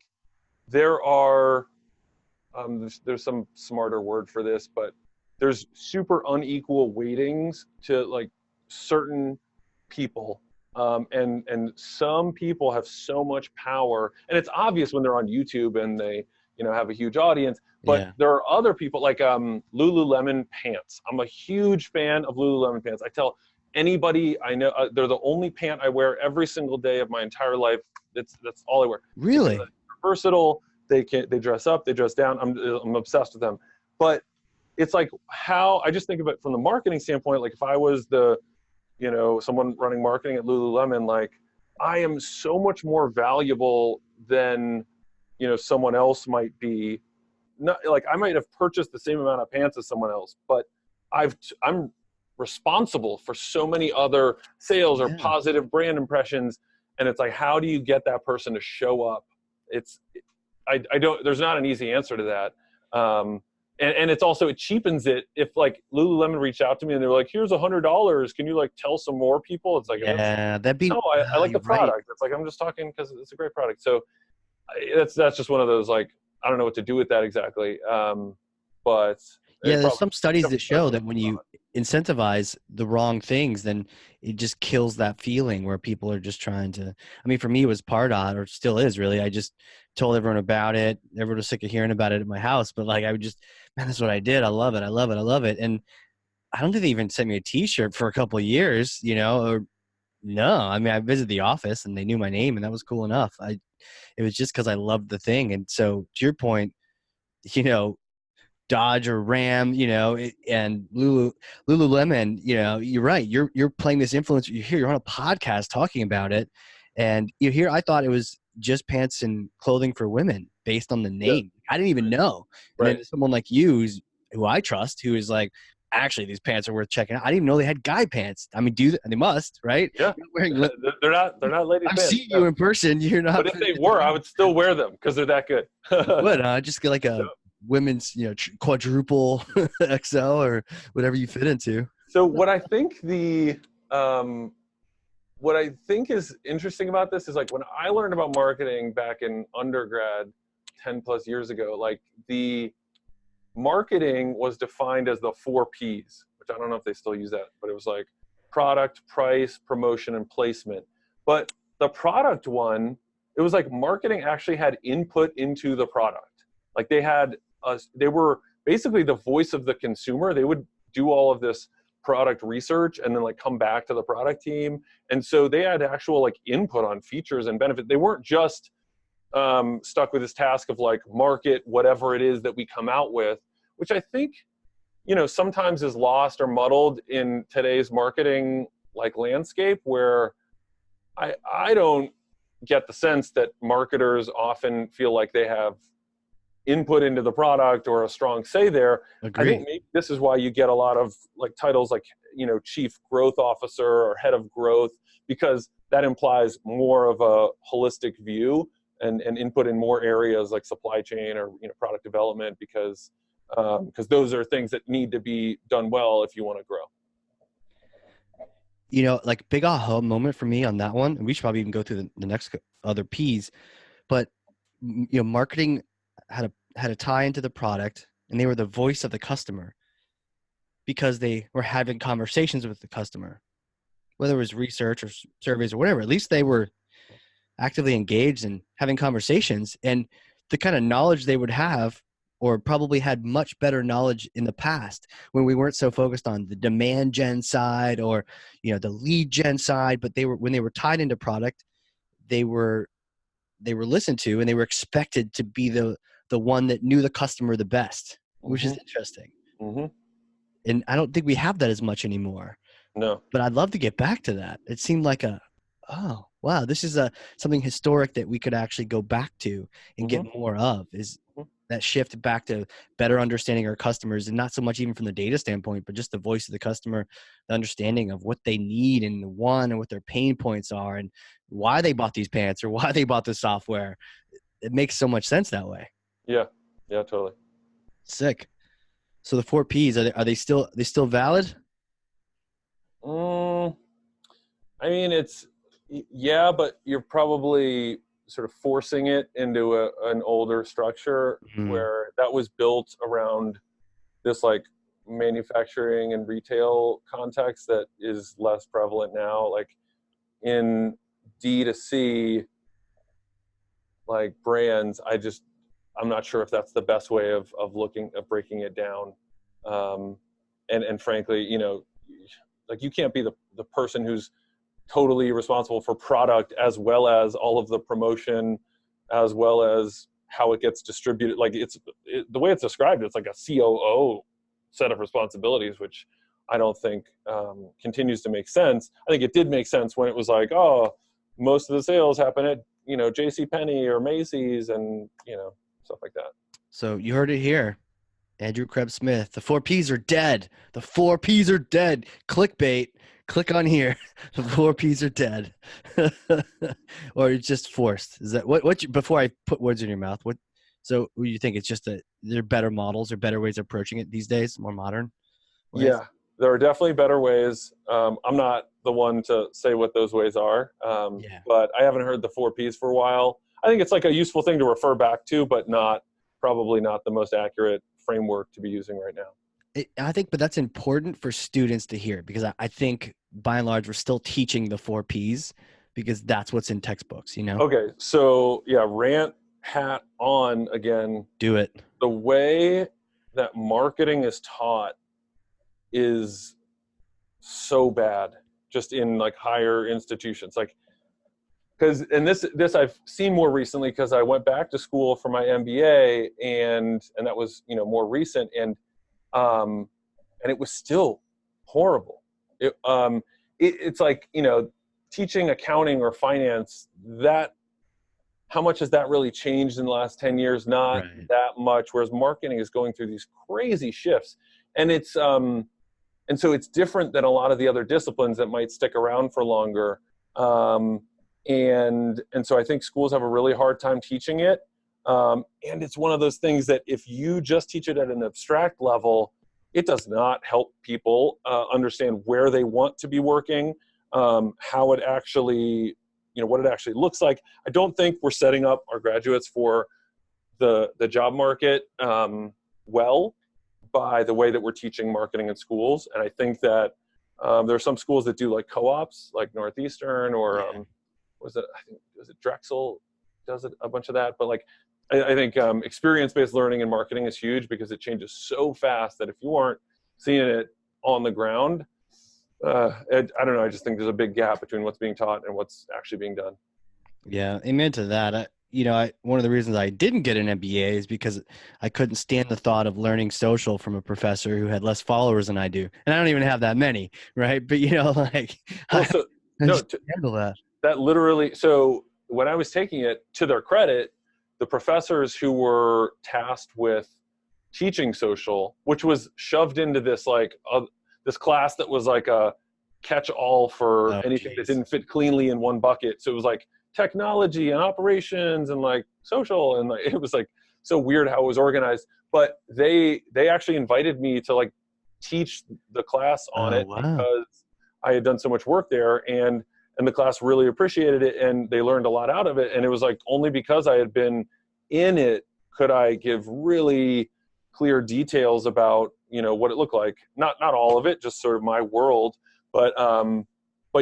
there are, there's some smarter word for this, but there's super unequal weightings to like certain people. And some people have so much power, and it's obvious when they're on YouTube and they, have a huge audience. But Yeah. there are other people like Lululemon pants. I'm a huge fan of Lululemon pants. I tell anybody I know, they're the only pant I wear every single day of my entire life. That's all I wear because Really? they're versatile. They dress up, they dress down. I'm obsessed with them. But it's like how I just think of it from the marketing standpoint. Like if I was someone running marketing at Lululemon, like I am so much more valuable than, someone else might be. Not like I might have purchased the same amount of pants as someone else, but I'm responsible for so many other sales or Yeah. positive brand impressions. And it's like, how do you get that person to show up? I don't, there's not an easy answer to that. And it's also, it cheapens it. If like Lululemon reached out to me and they were like, here's $100. Can you like tell some more people? It's like, Yeah, that'd be. no, I like the You're right. product. It's like, I'm just talking because it's a great product. So that's just one of those, like, I don't know what to do with that exactly. But Yeah, it there's probably some studies that show definitely that when you incentivize the wrong things, then it just kills that feeling where people are just trying to. I mean, for me, it was Pardot, or still is really. I just told everyone about it. Everyone was sick of hearing about it at my house, but like I would just, man, that's what I did. I love it. I love it. I love it. And I don't think they even sent me a T-shirt for a couple of years, or no. I mean, I visited the office and they knew my name, and that was cool enough. It was just because I loved the thing. And so, to your point, you know, Dodge or Ram, and Lululemon, you're right. You're playing this influencer. You're here. You're on a podcast talking about it, and you're here. I thought it was just pants and clothing for women based on the yeah, name. I didn't even know. And right. then someone like you, who I trust, who is like, actually, these pants are worth checking out. I didn't even know they had guy pants. I mean, they must, right? Yeah, You're not wearing. they're not ladies' I've pants. seen No. you in person. You're not. But if they were, I would still wear them because they're that good. You would, huh? Just get like a women's, quadruple XL or whatever you fit into. So what I think is interesting about this is like when I learned about marketing back in undergrad 10 plus years ago, like the marketing was defined as the 4 Ps, which I don't know if they still use that, but it was like product, price, promotion, and placement. But the product one, it was like marketing actually had input into the product. Like they were basically the voice of the consumer. They would do all of this product research and then like come back to the product team. And so they had actual like input on features and benefit. They weren't just stuck with this task of like market whatever it is that we come out with, which I think, sometimes is lost or muddled in today's marketing like landscape, where I don't get the sense that marketers often feel like they have input into the product or a strong say there. I think Agreed. maybe this is why you get a lot of like titles like, chief growth officer or head of growth, because that implies more of a holistic view and input in more areas like supply chain or product development, because those are things that need to be done well if you want to grow. Like big aha moment for me on that one, and we should probably even go through the next other P's, but marketing had a tie into the product, and they were the voice of the customer because they were having conversations with the customer, whether it was research or surveys or whatever. At least they were actively engaged and having conversations, and the kind of knowledge they would have, or probably had much better knowledge in the past when we weren't so focused on the demand gen side or the lead gen side, but when they were tied into product, they were listened to, and they were expected to be the one that knew the customer the best, which is interesting. And I don't think we have that as much anymore. No. But I'd love to get back to that. It seemed like oh wow, this is something historic that we could actually go back to and get more of, is that shift back to better understanding our customers, and not so much even from the data standpoint, but just the voice of the customer, the understanding of what they need and want and what their pain points are and why they bought these pants or why they bought the software. It makes so much sense that way. Yeah, totally. Sick. So the 4 Ps, are they still valid? I mean, but you're probably sort of forcing it into an older structure where that was built around this like manufacturing and retail context that is less prevalent now. Like in D2C, like brands, I'm not sure if that's the best way of breaking it down. And frankly, like you can't be the person who's totally responsible for product as well as all of the promotion, as well as how it gets distributed. Like the way it's described, it's like a COO set of responsibilities, which I don't think continues to make sense. I think it did make sense when it was like, oh, most of the sales happen at JCPenney or Macy's and stuff like that. So you heard it here. Andrew Krebs-Smith. The 4 Ps are dead. The 4 Ps are dead. Clickbait. Click on here. The 4 Ps are dead. Or it's just forced. Is that what before I put words in your mouth, so you think it's just that there are better models or better ways of approaching it these days, more modern ways? Yeah, there are definitely better ways. I'm not the one to say what those ways are, but I haven't heard the 4 Ps for a while. I think it's like a useful thing to refer back to, but probably not the most accurate framework to be using right now. I think, but that's important for students to hear, because I think by and large we're still teaching the 4 Ps because that's what's in textbooks, Okay, so rant hat on again. Do it. The way that marketing is taught is so bad, just in like higher institutions, and this I've seen more recently because I went back to school for my MBA, and that was more recent, and it was still horrible. It's like teaching accounting or finance, that how much has that really changed in the last 10 years? Not that much. Whereas marketing is going through these crazy shifts, and and so it's different than a lot of the other disciplines that might stick around for longer. And so I think schools have a really hard time teaching it. And it's one of those things that if you just teach it at an abstract level, it does not help people understand where they want to be working, how it actually, what it actually looks like. I don't think we're setting up our graduates for the job market well by the way that we're teaching marketing in schools. And I think that there are some schools that do like co-ops, like Northeastern or was it Drexel does it a bunch of that. But like I think experience-based learning in marketing is huge because it changes so fast that if you aren't seeing it on the ground, I don't know. I just think there's a big gap between what's being taught and what's actually being done. Yeah, amen to that. one of the reasons I didn't get an MBA is because I couldn't stand the thought of learning social from a professor who had less followers than I do. And I don't even have that many, right? But like Well, I, so I no, just handle that. that literally, so when I was taking it, to their credit, the professors who were tasked with teaching social, which was shoved into this this class that was like a catch-all for Oh, anything that geez. didn't fit cleanly in one bucket. So it was like technology and operations and like social, and like it was like so weird how it was organized. But they actually invited me to like teach the class on Oh, it wow. because I had done so much work there, and the class really appreciated it, and they learned a lot out of it. And it was like only because I had been in it could I give really clear details about what it looked like. Not all of it, just sort of my world. But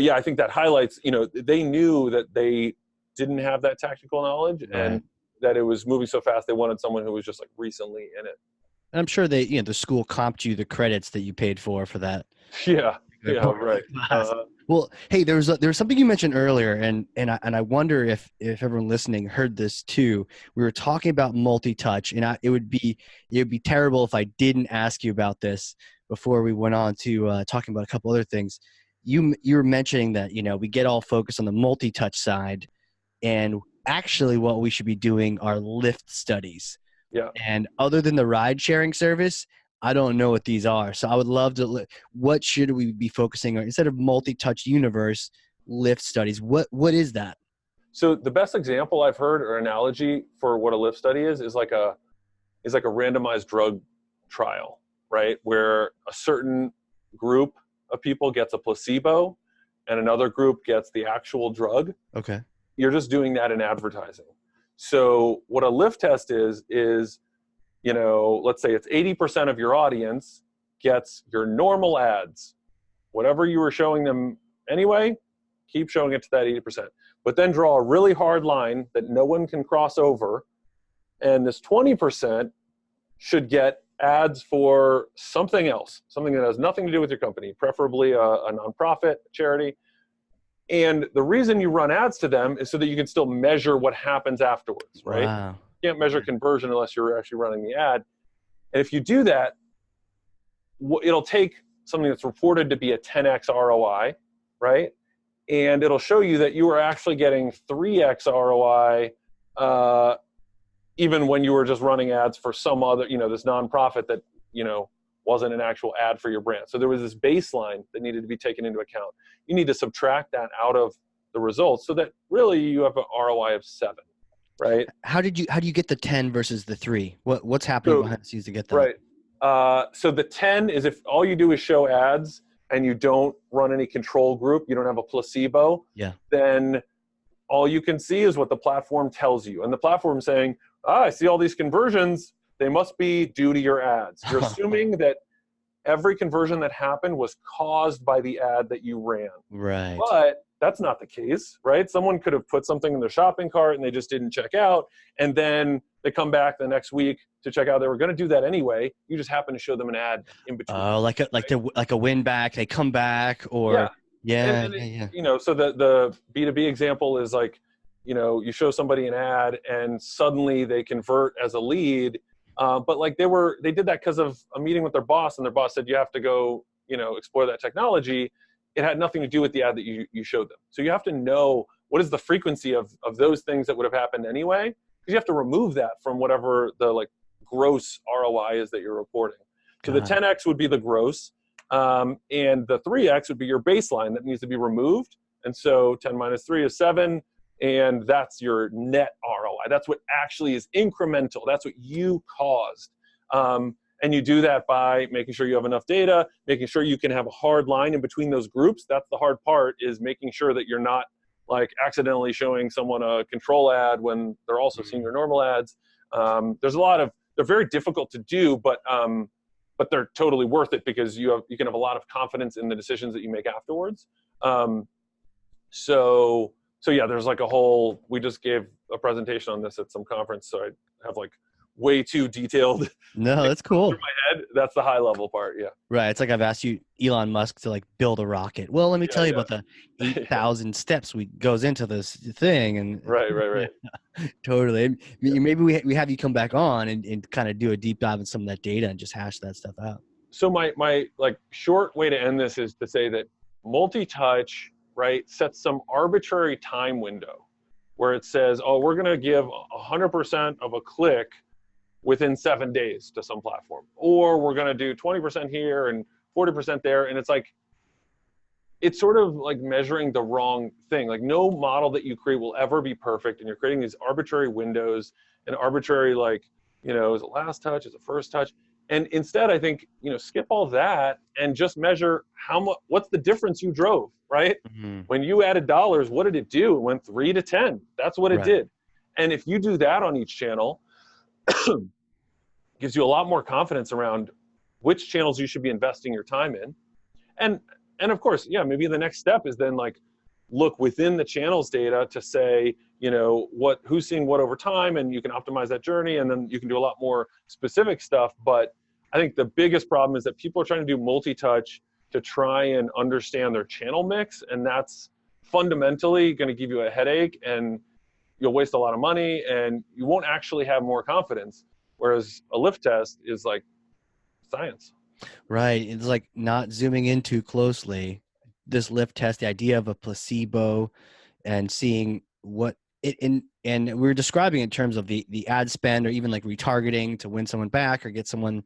yeah, I think that highlights, they knew that they didn't have that tactical knowledge, and Right. that it was moving so fast they wanted someone who was just like recently in it. And I'm sure the school comped you the credits that you paid for that Yeah, particular yeah, part of right. the class. Well, hey, there was something you mentioned earlier, and I wonder if everyone listening heard this too. We were talking about multi-touch, and it would be terrible if I didn't ask you about this before we went on to talking about a couple other things. You were mentioning that we get all focused on the multi-touch side, and actually what we should be doing are lift studies. Yeah. And other than the ride sharing service, I don't know what these are. So I would love to. What should we be focusing on instead of multi-touch universe lift studies? What is that? So the best example I've heard or analogy for what a lift study is like a randomized drug trial, right? Where a certain group of people gets a placebo and another group gets the actual drug. Okay. You're just doing that in advertising. So what a lift test is, let's say it's 80% of your audience gets your normal ads. Whatever you were showing them anyway, keep showing it to that 80%. But then draw a really hard line that no one can cross over. And this 20% should get ads for something else, something that has nothing to do with your company, preferably a nonprofit, charity. And the reason you run ads to them is so that you can still measure what happens afterwards, right? Wow. You can't measure conversion unless you're actually running the ad. And if you do that, it'll take something that's reported to be a 10x ROI, right? And it'll show you that you are actually getting 3x ROI even when you were just running ads for some other, this nonprofit that, wasn't an actual ad for your brand. So there was this baseline that needed to be taken into account. You need to subtract that out of the results so that really you have an ROI of 7, right? How do you get the 10 versus the 3? What's happening So, behind the scenes to get that? right. So the 10 is if all you do is show ads and you don't run any control group, you don't have a placebo, Yeah. then all you can see is what the platform tells you. And the platform is saying, I see all these conversions. They must be due to your ads. You're assuming that every conversion that happened was caused by the ad that you ran. Right. But that's not the case, right? Someone could have put something in their shopping cart and they just didn't check out. And then they come back the next week to check out. They were going to do that anyway. You just happen to show them an ad in between. Oh, like a win back. They come back or And, yeah. so the B2B example is like, you show somebody an ad and suddenly they convert as a lead. But like they did that because of a meeting with their boss, and their boss said, you have to go, explore that technology. It had nothing to do with the ad that you showed them. So you have to know what is the frequency of those things that would have happened anyway, because you have to remove that from whatever the like gross ROI is that you're reporting. So the 10x would be the gross, and the 3x would be your baseline that needs to be removed. And so 10 minus 3 is 7. And that's your net ROI. That's what actually is incremental. That's what you caused. And you do that by making sure you have enough data, making sure you can have a hard line in between those groups. That's the hard part, is making sure that you're not like accidentally showing someone a control ad when they're also seeing your normal ads. There's a lot of, they're very difficult to do, but they're totally worth it because you can have a lot of confidence in the decisions that you make afterwards. So yeah, there's like we just gave a presentation on this at some conference. So I have like way too detailed. No, that's Through cool. my head. That's the high level part. Yeah. Right. It's like I've asked you, Elon Musk, to like build a rocket. Well, let me tell you Yeah. about the Yeah. 8,000 steps we goes into this thing. And Right. totally. Yeah. Maybe we have you come back on and kind of do a deep dive in some of that data and just hash that stuff out. So my like short way to end this is to say that multi-touch, right, sets some arbitrary time window where it says, oh, we're going to give 100% of a click within 7 days to some platform, or we're going to do 20% here and 40% there. And it's like, it's sort of like measuring the wrong thing. Like no model that you create will ever be perfect. And you're creating these arbitrary windows and arbitrary, like, is it last touch? Is it first touch? And instead, I think, skip all that and just measure how much, what's the difference you drove, right? Mm-hmm. When you added dollars, what did it do? It went 3 to 10. That's what it did. And if you do that on each channel, gives you a lot more confidence around which channels you should be investing your time in. And of course, yeah, maybe the next step is then like look within the channels data to say, who's seeing what over time, and you can optimize that journey, and then you can do a lot more specific stuff. But I think the biggest problem is that people are trying to do multi-touch to try and understand their channel mix, and that's fundamentally going to give you a headache, and you'll waste a lot of money, and you won't actually have more confidence. Whereas a lift test is like science. Right. It's like not zooming in too closely. This lift test, the idea of a placebo and seeing what it in, and we're describing in terms of the ad spend or even like retargeting to win someone back or get someone's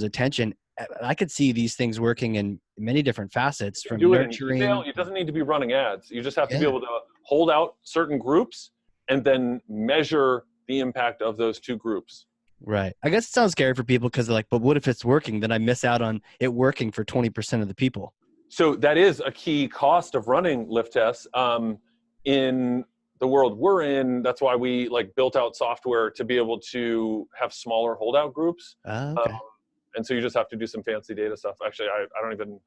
attention. I could see these things working in many different facets from do nurturing. It in email. It doesn't need to be running ads. You just have to be able to hold out certain groups and then measure the impact of those two groups. Right. I guess it sounds scary for people because they're like, but what if it's working? Then I miss out on it working for 20% of the people. So that is a key cost of running lift tests. In the world we're in, that's why we like built out software to be able to have smaller holdout groups. Okay. And so you just have to do some fancy data stuff. Actually, I don't even,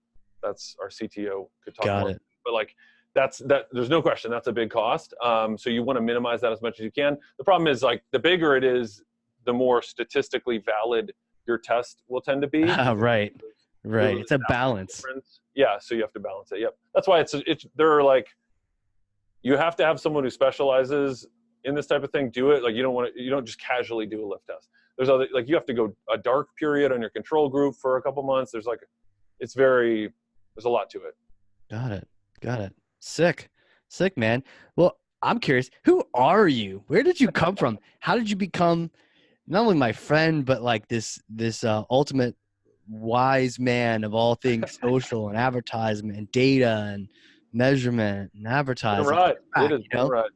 that's our CTO could talk Got more. it. But like there's no question that's a big cost. So you want to minimize that as much as you can. The problem is like the bigger it is, the more statistically valid your test will tend to be. Right. It's a balance. Yeah. So you have to balance it. Yep. That's why they're like, you have to have someone who specializes in this type of thing do it. Like you don't just casually do a lift test. There's other, like you have to go a dark period on your control group for a couple months. There's a lot to it. Got it. Sick, man. Well, I'm curious, who are you? Where did you come from? How did you become not only my friend, but like this ultimate wise man of all things social and advertisement and data and measurement and advertising? Right. It is right.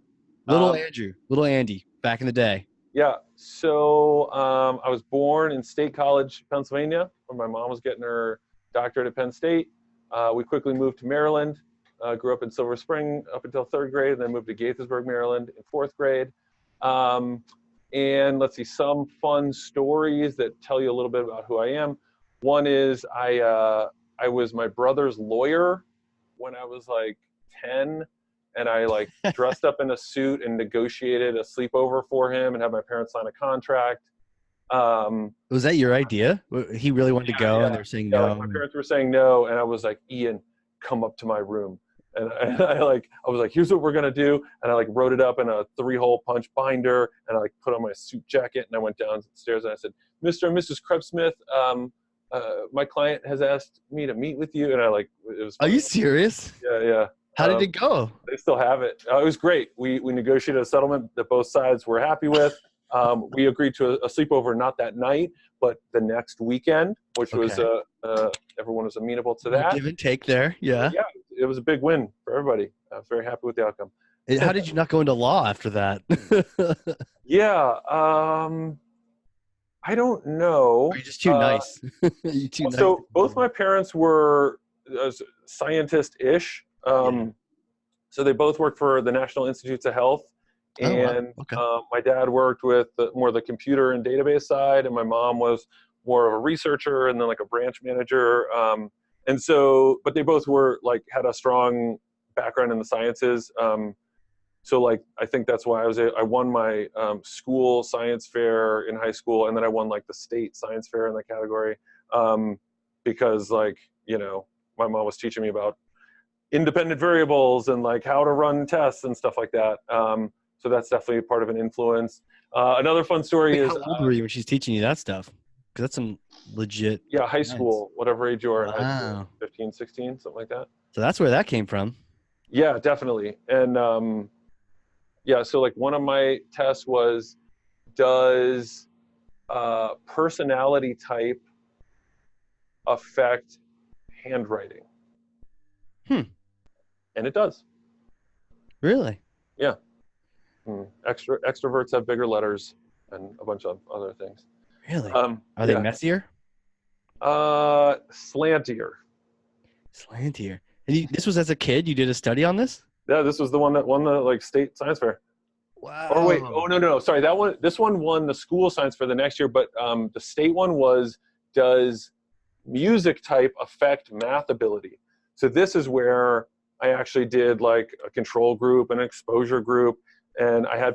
Little Andy back in the day. Yeah. So I was born in State College, Pennsylvania, where my mom was getting her doctorate at Penn State. We quickly moved to Maryland. Grew up in Silver Spring up until 3rd grade, and then moved to Gaithersburg, Maryland in 4th grade. And let's see, some fun stories that tell you a little bit about who I am. One is I was my brother's lawyer when I was like 10, and I like dressed up in a suit and negotiated a sleepover for him and had my parents sign a contract. Was that your idea? He really wanted to go, and they were saying no. Like my parents were saying no, and I was like, Ian, come up to my room. And I was like, here's what we're going to do. And I like wrote it up in a 3-hole punch binder, and I like put on my suit jacket, and I went downstairs and I said, Mr. and Mrs. Krebs-Smith, my client has asked me to meet with you. And it was funny. Are you serious? Yeah. How did it go? They still have it. It was great. We negotiated a settlement that both sides were happy with. We agreed to a sleepover, not that night, but the next weekend, which was everyone was amenable to that. Give and take there. Yeah, it was a big win for everybody. I was very happy with the outcome. How did you not go into law after that? I don't know. Are you just too nice? So both my parents were scientist-ish. So they both worked for the National Institutes of Health. And my dad worked with more the computer and database side, and my mom was more of a researcher and then like a branch manager. And so, but they both were like had a strong background in the sciences. So like, I think that's why I won my school science fair in high school, and then I won like the state science fair in that category, because like, you know, my mom was teaching me about independent variables and like how to run tests and stuff like that. So that's definitely part of an influence. Another fun story is how old were you when she's teaching you that stuff? Because that's some legit. yeah, high science. school, whatever age you are in high school, Wow. 15, 16, something like that. So that's where that came from. Yeah, definitely. And yeah, so like one of my tests was, does personality type affect handwriting? Hmm. And it does. Really? Yeah. Extroverts have bigger letters and a bunch of other things. Really? Are they Yeah. messier? Slantier. Slantier. And this was as a kid. You did a study on this? Yeah, this was the one that won the like state science fair. Wow. Or wait, oh no, sorry, this one won the school science for the next year, but the state one was, does music type affect math ability? So this is where I actually did like a control group, an exposure group, and I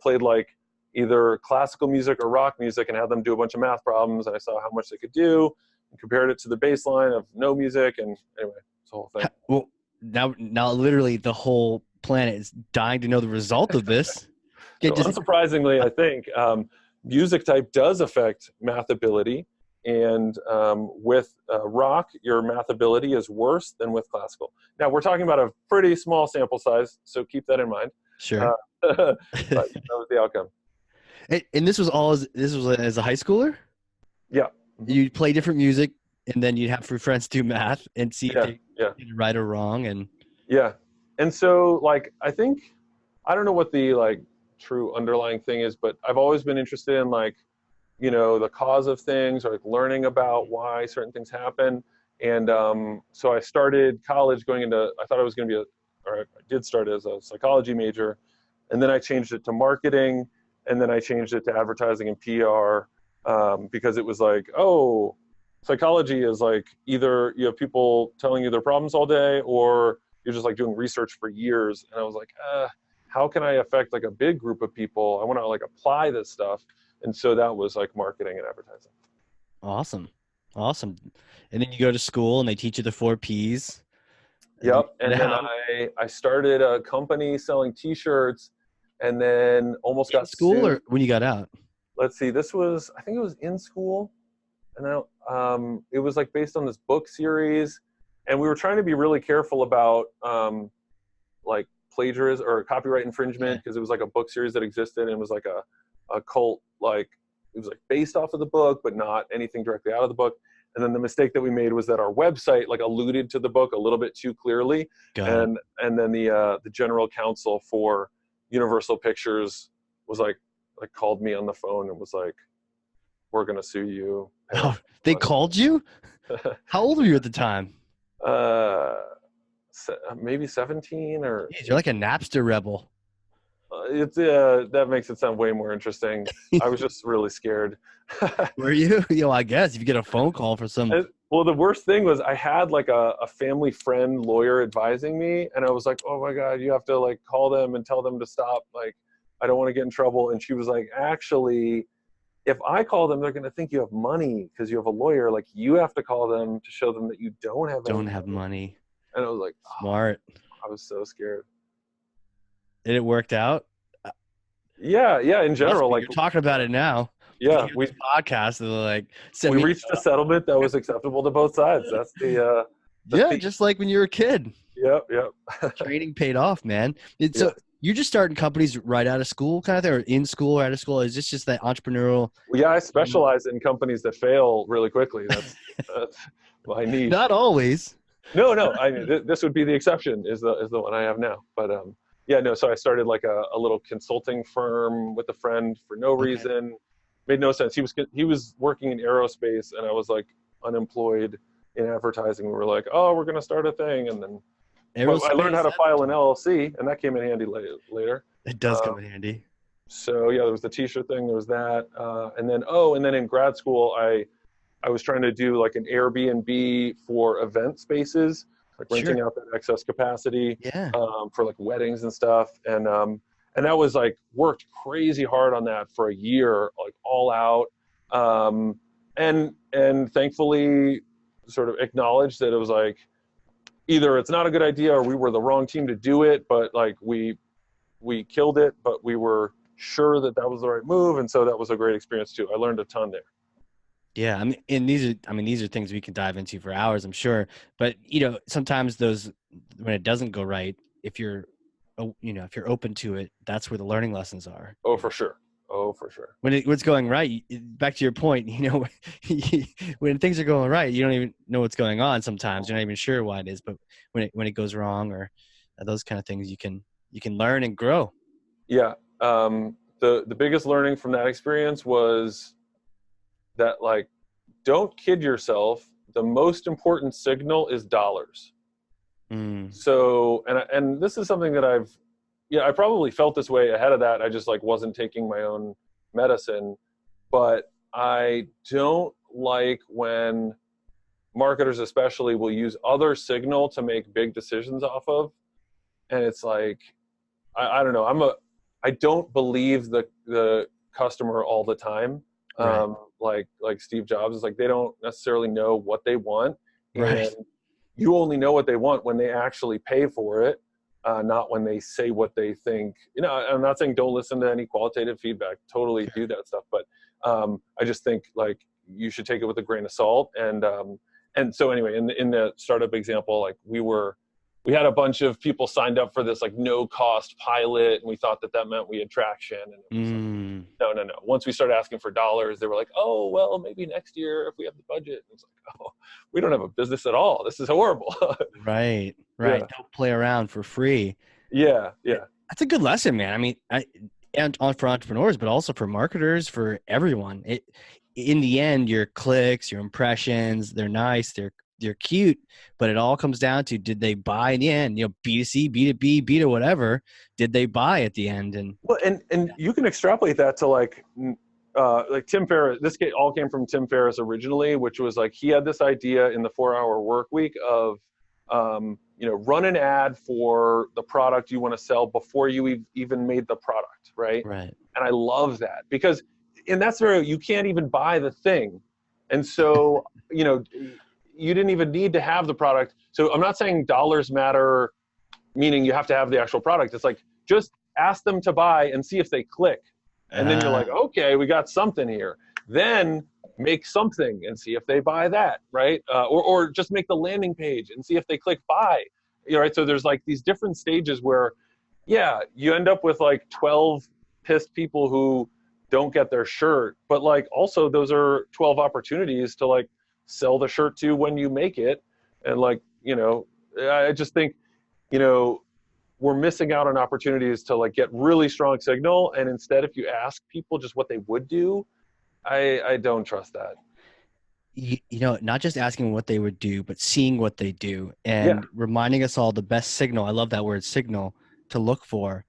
played like either classical music or rock music and had them do a bunch of math problems, and I saw how much they could do and compared it to the baseline of no music, and anyway, it's the whole thing. Well, now literally the whole planet is dying to know the result of this. So unsurprisingly, I think music type does affect math ability, and with rock, your math ability is worse than with classical. Now, we're talking about a pretty small sample size, so keep that in mind. Sure. But that was the outcome. And this was as a high schooler? Yeah. You'd play different music, and then you'd have your friends do math and see if they did it right or wrong. And yeah. And so, like, I don't know what the, like, true underlying thing is, but I've always been interested in, like, you know, the cause of things, or like learning about why certain things happen. And so I started college I thought I was going to I did start as a psychology major, and then I changed it to marketing, and then I changed it to advertising and PR, because it was like, oh, psychology is like either you have people telling you their problems all day, or you're just like doing research for years. And I was like, how can I affect like a big group of people? I want to like apply this stuff. And so that was like marketing and advertising. Awesome. And then you go to school and they teach you the 4 Ps. Yep. And then I started a company selling t-shirts, and then almost got school sued. Or when you got out? Let's see, I think it was in school. And then it was like based on this book series. And we were trying to be really careful about like plagiarism or copyright infringement, because it was like a book series that existed, and it was like a cult, like it was like based off of the book, but not anything directly out of the book. And then the mistake that we made was that our website like alluded to the book a little bit too clearly. And then the general counsel for Universal Pictures was like called me on the phone and was like, we're going to sue you. Oh, they called you? How old were you at the time? Maybe 17 or. Jeez, you're like a Napster rebel. That makes it sound way more interesting. I was just really scared. Were you? I guess if you get a phone call for some. Well, the worst thing was I had like a family friend lawyer advising me, and I was like, oh my God, you have to like call them and tell them to stop. Like, I don't want to get in trouble. And she was like, actually, if I call them, they're going to think you have money because you have a lawyer. Like, you have to call them to show them that you don't have money. And I was like, smart. I was so scared. And it worked out? Yeah, in general. Like, you're talking about it now. Yeah, we podcast. Like, we reached a settlement that was acceptable to both sides. That's the just like when you were a kid. Yep. Training paid off, man. So you're just starting companies right out of school, kind of thing, or in school or out of school? Is this just that entrepreneurial? Well, yeah, I specialize in companies that fail really quickly. That's my niche. Not always. No. This would be the exception. Is the one I have now, but So I started like a little consulting firm with a friend for no reason. Made no sense. He was working in aerospace, and I was like unemployed in advertising. We were like, oh, we're gonna start a thing, and then I learned how to file an LLC, and that came in handy later. It does come in handy. So yeah, there was the t-shirt thing. There was that, and then in grad school, I was trying to do like an Airbnb for event spaces. like Sure. renting out that excess capacity Yeah. for like weddings and stuff. And that was like worked crazy hard on that for a year, like all out. Um, and thankfully sort of acknowledged that it was like either it's not a good idea or we were the wrong team to do it, but like we killed it, but we were sure that that was the right move. And so that was a great experience too. I learned a ton there. Yeah, these are things we can dive into for hours, I'm sure. But sometimes those when it doesn't go right, if you're, if you're open to it, that's where the learning lessons are. Oh, for sure. Oh, for sure. When what's going right, back to your point, when things are going right, you don't even know what's going on. Sometimes you're not even sure why it is, but when it goes wrong or those kind of things, you can learn and grow. Yeah. The biggest learning from that experience was that like, don't kid yourself. The most important signal is dollars. Mm. So, and this is something that I probably felt this way ahead of that. I just like wasn't taking my own medicine, but I don't like when marketers especially will use other signal to make big decisions off of. And it's like, I don't know. I don't believe the customer all the time. Right. Like Steve Jobs is like, they don't necessarily know what they want. Right. And you only know what they want when they actually pay for it, not when they say what they think. I'm not saying don't listen to any qualitative feedback. Totally do that stuff. But I just think like you should take it with a grain of salt. And so anyway, in the startup example, like we had a bunch of people signed up for this like no cost pilot, and we thought that meant we had traction. And it was like, no. Once we started asking for dollars, they were like, oh, well, maybe next year if we have the budget. And it's like, oh, we don't have a business at all. This is horrible. Right. Yeah. Don't play around for free. Yeah. That's a good lesson, man. I mean, and for entrepreneurs, but also for marketers, for everyone. In the end, your clicks, your impressions, they're nice, they're cute, but it all comes down to, did they buy in the end? B2C, B2B, B to whatever, did they buy at the end? And well, and you can extrapolate that to like Tim Ferriss. This all came from Tim Ferriss originally, which was like he had this idea in the 4-hour work week of run an ad for the product you want to sell before you even made the product, right? Right. And I love that because in that scenario you can't even buy the thing, and so you didn't even need to have the product. So I'm not saying dollars matter, meaning you have to have the actual product. It's like, just ask them to buy and see if they click. And then you're like, okay, we got something here. Then make something and see if they buy that, right? Or just make the landing page and see if they click buy. Right? So there's like these different stages where, yeah, you end up with like 12 pissed people who don't get their shirt, but like also those are 12 opportunities to like sell the shirt to when you make it. And like, I just think, we're missing out on opportunities to like get really strong signal. And instead, if you ask people just what they would do, I don't trust that. Not just asking what they would do, but seeing what they do and reminding us all the best signal. I love that word signal to look for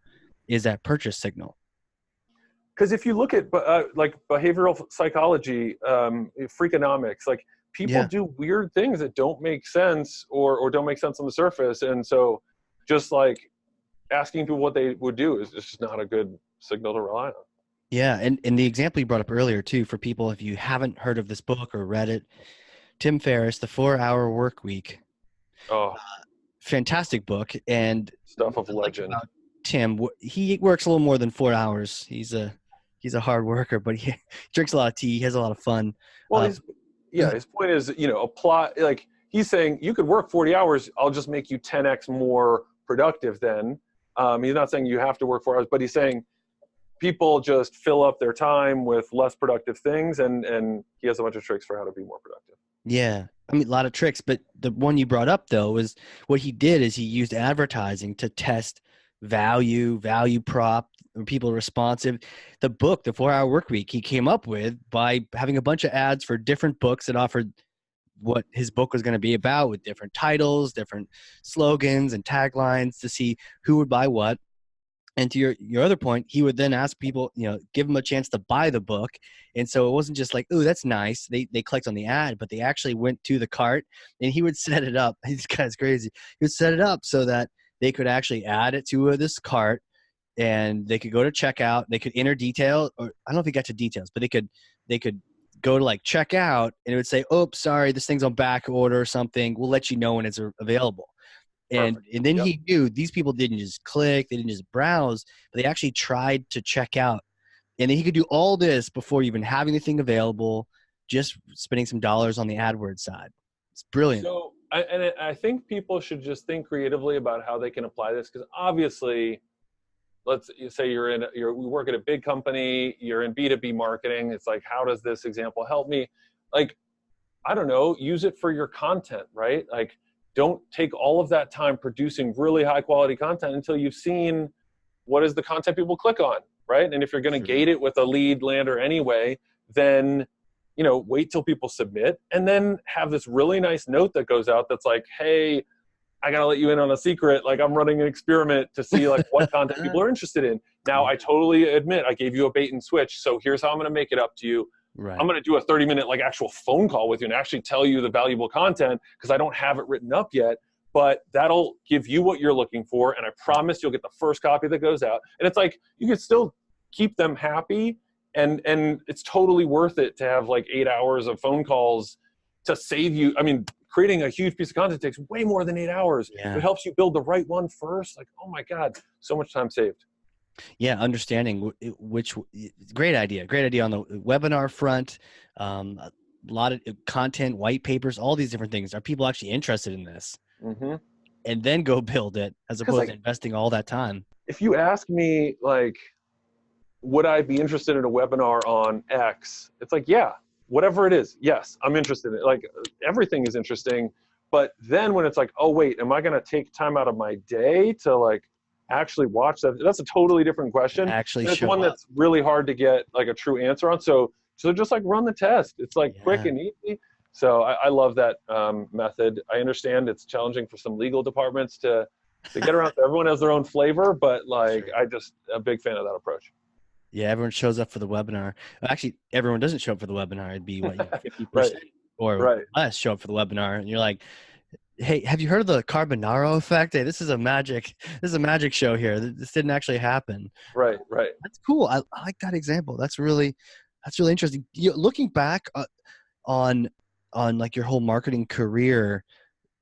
is that purchase signal. Because if you look at like behavioral psychology, Freakonomics, like people do weird things that don't make sense or don't make sense on the surface. And so just like asking people what they would do is just not a good signal to rely on. Yeah. And the example you brought up earlier too, for people, if you haven't heard of this book or read it, Tim Ferriss, The 4-Hour Work Week. Oh, fantastic book. And stuff of legend. Tim, he works a little more than 4 hours. He's a hard worker, but he drinks a lot of tea. He has a lot of fun. Well, his point is, apply, like he's saying you could work 40 hours. I'll just make you 10x more productive then. He's not saying you have to work 4 hours, but he's saying people just fill up their time with less productive things. And he has a bunch of tricks for how to be more productive. Yeah. I mean, a lot of tricks, but the one you brought up though, was what he did is he used advertising to test value prop, people responsive. The book, The 4-Hour Work Week, he came up with by having a bunch of ads for different books that offered what his book was going to be about, with different titles, different slogans and taglines to see who would buy what. And to your other point, he would then ask people, give them a chance to buy the book. And so it wasn't just like, oh, that's nice. They clicked on the ad, but they actually went to the cart, and he would set it up. This guy's crazy. He would set it up so that they could actually add it to this cart, and they could go to checkout. They could enter detail, or I don't know if he got to details, but they could go to like checkout, and it would say, oh, sorry, this thing's on back order or something. We'll let you know when it's available. And Perfect. and then Yep. he knew these people didn't just click, they didn't just browse, but they actually tried to check out. And then he could do all this before even having the thing available, just spending some dollars on the AdWords side. It's brilliant. So, I think people should just think creatively about how they can apply this, because obviously, let's say we work at a big company, you're in B2B marketing. It's like, how does this example help me? Like, I don't know, use it for your content, right? Like, don't take all of that time producing really high quality content until you've seen what is the content people click on, right? And if you're going to gate it with a lead lander anyway, then, wait till people submit, and then have this really nice note that goes out that's like, hey, I got to let you in on a secret. Like, I'm running an experiment to see like what content people are interested in. Now, I totally admit I gave you a bait and switch. So here's how I'm going to make it up to you. Right. I'm going to do a 30-minute like actual phone call with you and actually tell you the valuable content, because I don't have it written up yet, but that'll give you what you're looking for. And I promise you'll get the first copy that goes out. And it's like, you can still keep them happy. And it's totally worth it to have like 8 hours of phone calls to save you. I mean, creating a huge piece of content takes way more than 8 hours. Yeah. It helps you build the right one first. Like, oh my God, so much time saved. Yeah, understanding which great idea on the webinar front. A lot of content, white papers, all these different things. Are people actually interested in this? Mm-hmm. And then go build it, as opposed to investing all that time. If you ask me, like, would I be interested in a webinar on X? It's like, yeah, whatever it is. Yes, I'm interested in it. Like, everything is interesting. But then when it's like, oh, wait, am I going to take time out of my day to like actually watch that? That's a totally different question. Actually, it's one that's really hard to get like a true answer on. So just like run the test. It's like quick and easy. So I love that method. I understand it's challenging for some legal departments to get around. Everyone has their own flavor, but like, I just a big fan of that approach. Yeah, everyone shows up for the webinar. Actually, everyone doesn't show up for the webinar. It'd be what, 50% right. or less show up for the webinar, and you're like, "Hey, have you heard of the Carbonaro effect? Hey, this is a magic show here. This didn't actually happen." Right. That's cool. I like that example. That's really interesting. Looking back on like your whole marketing career,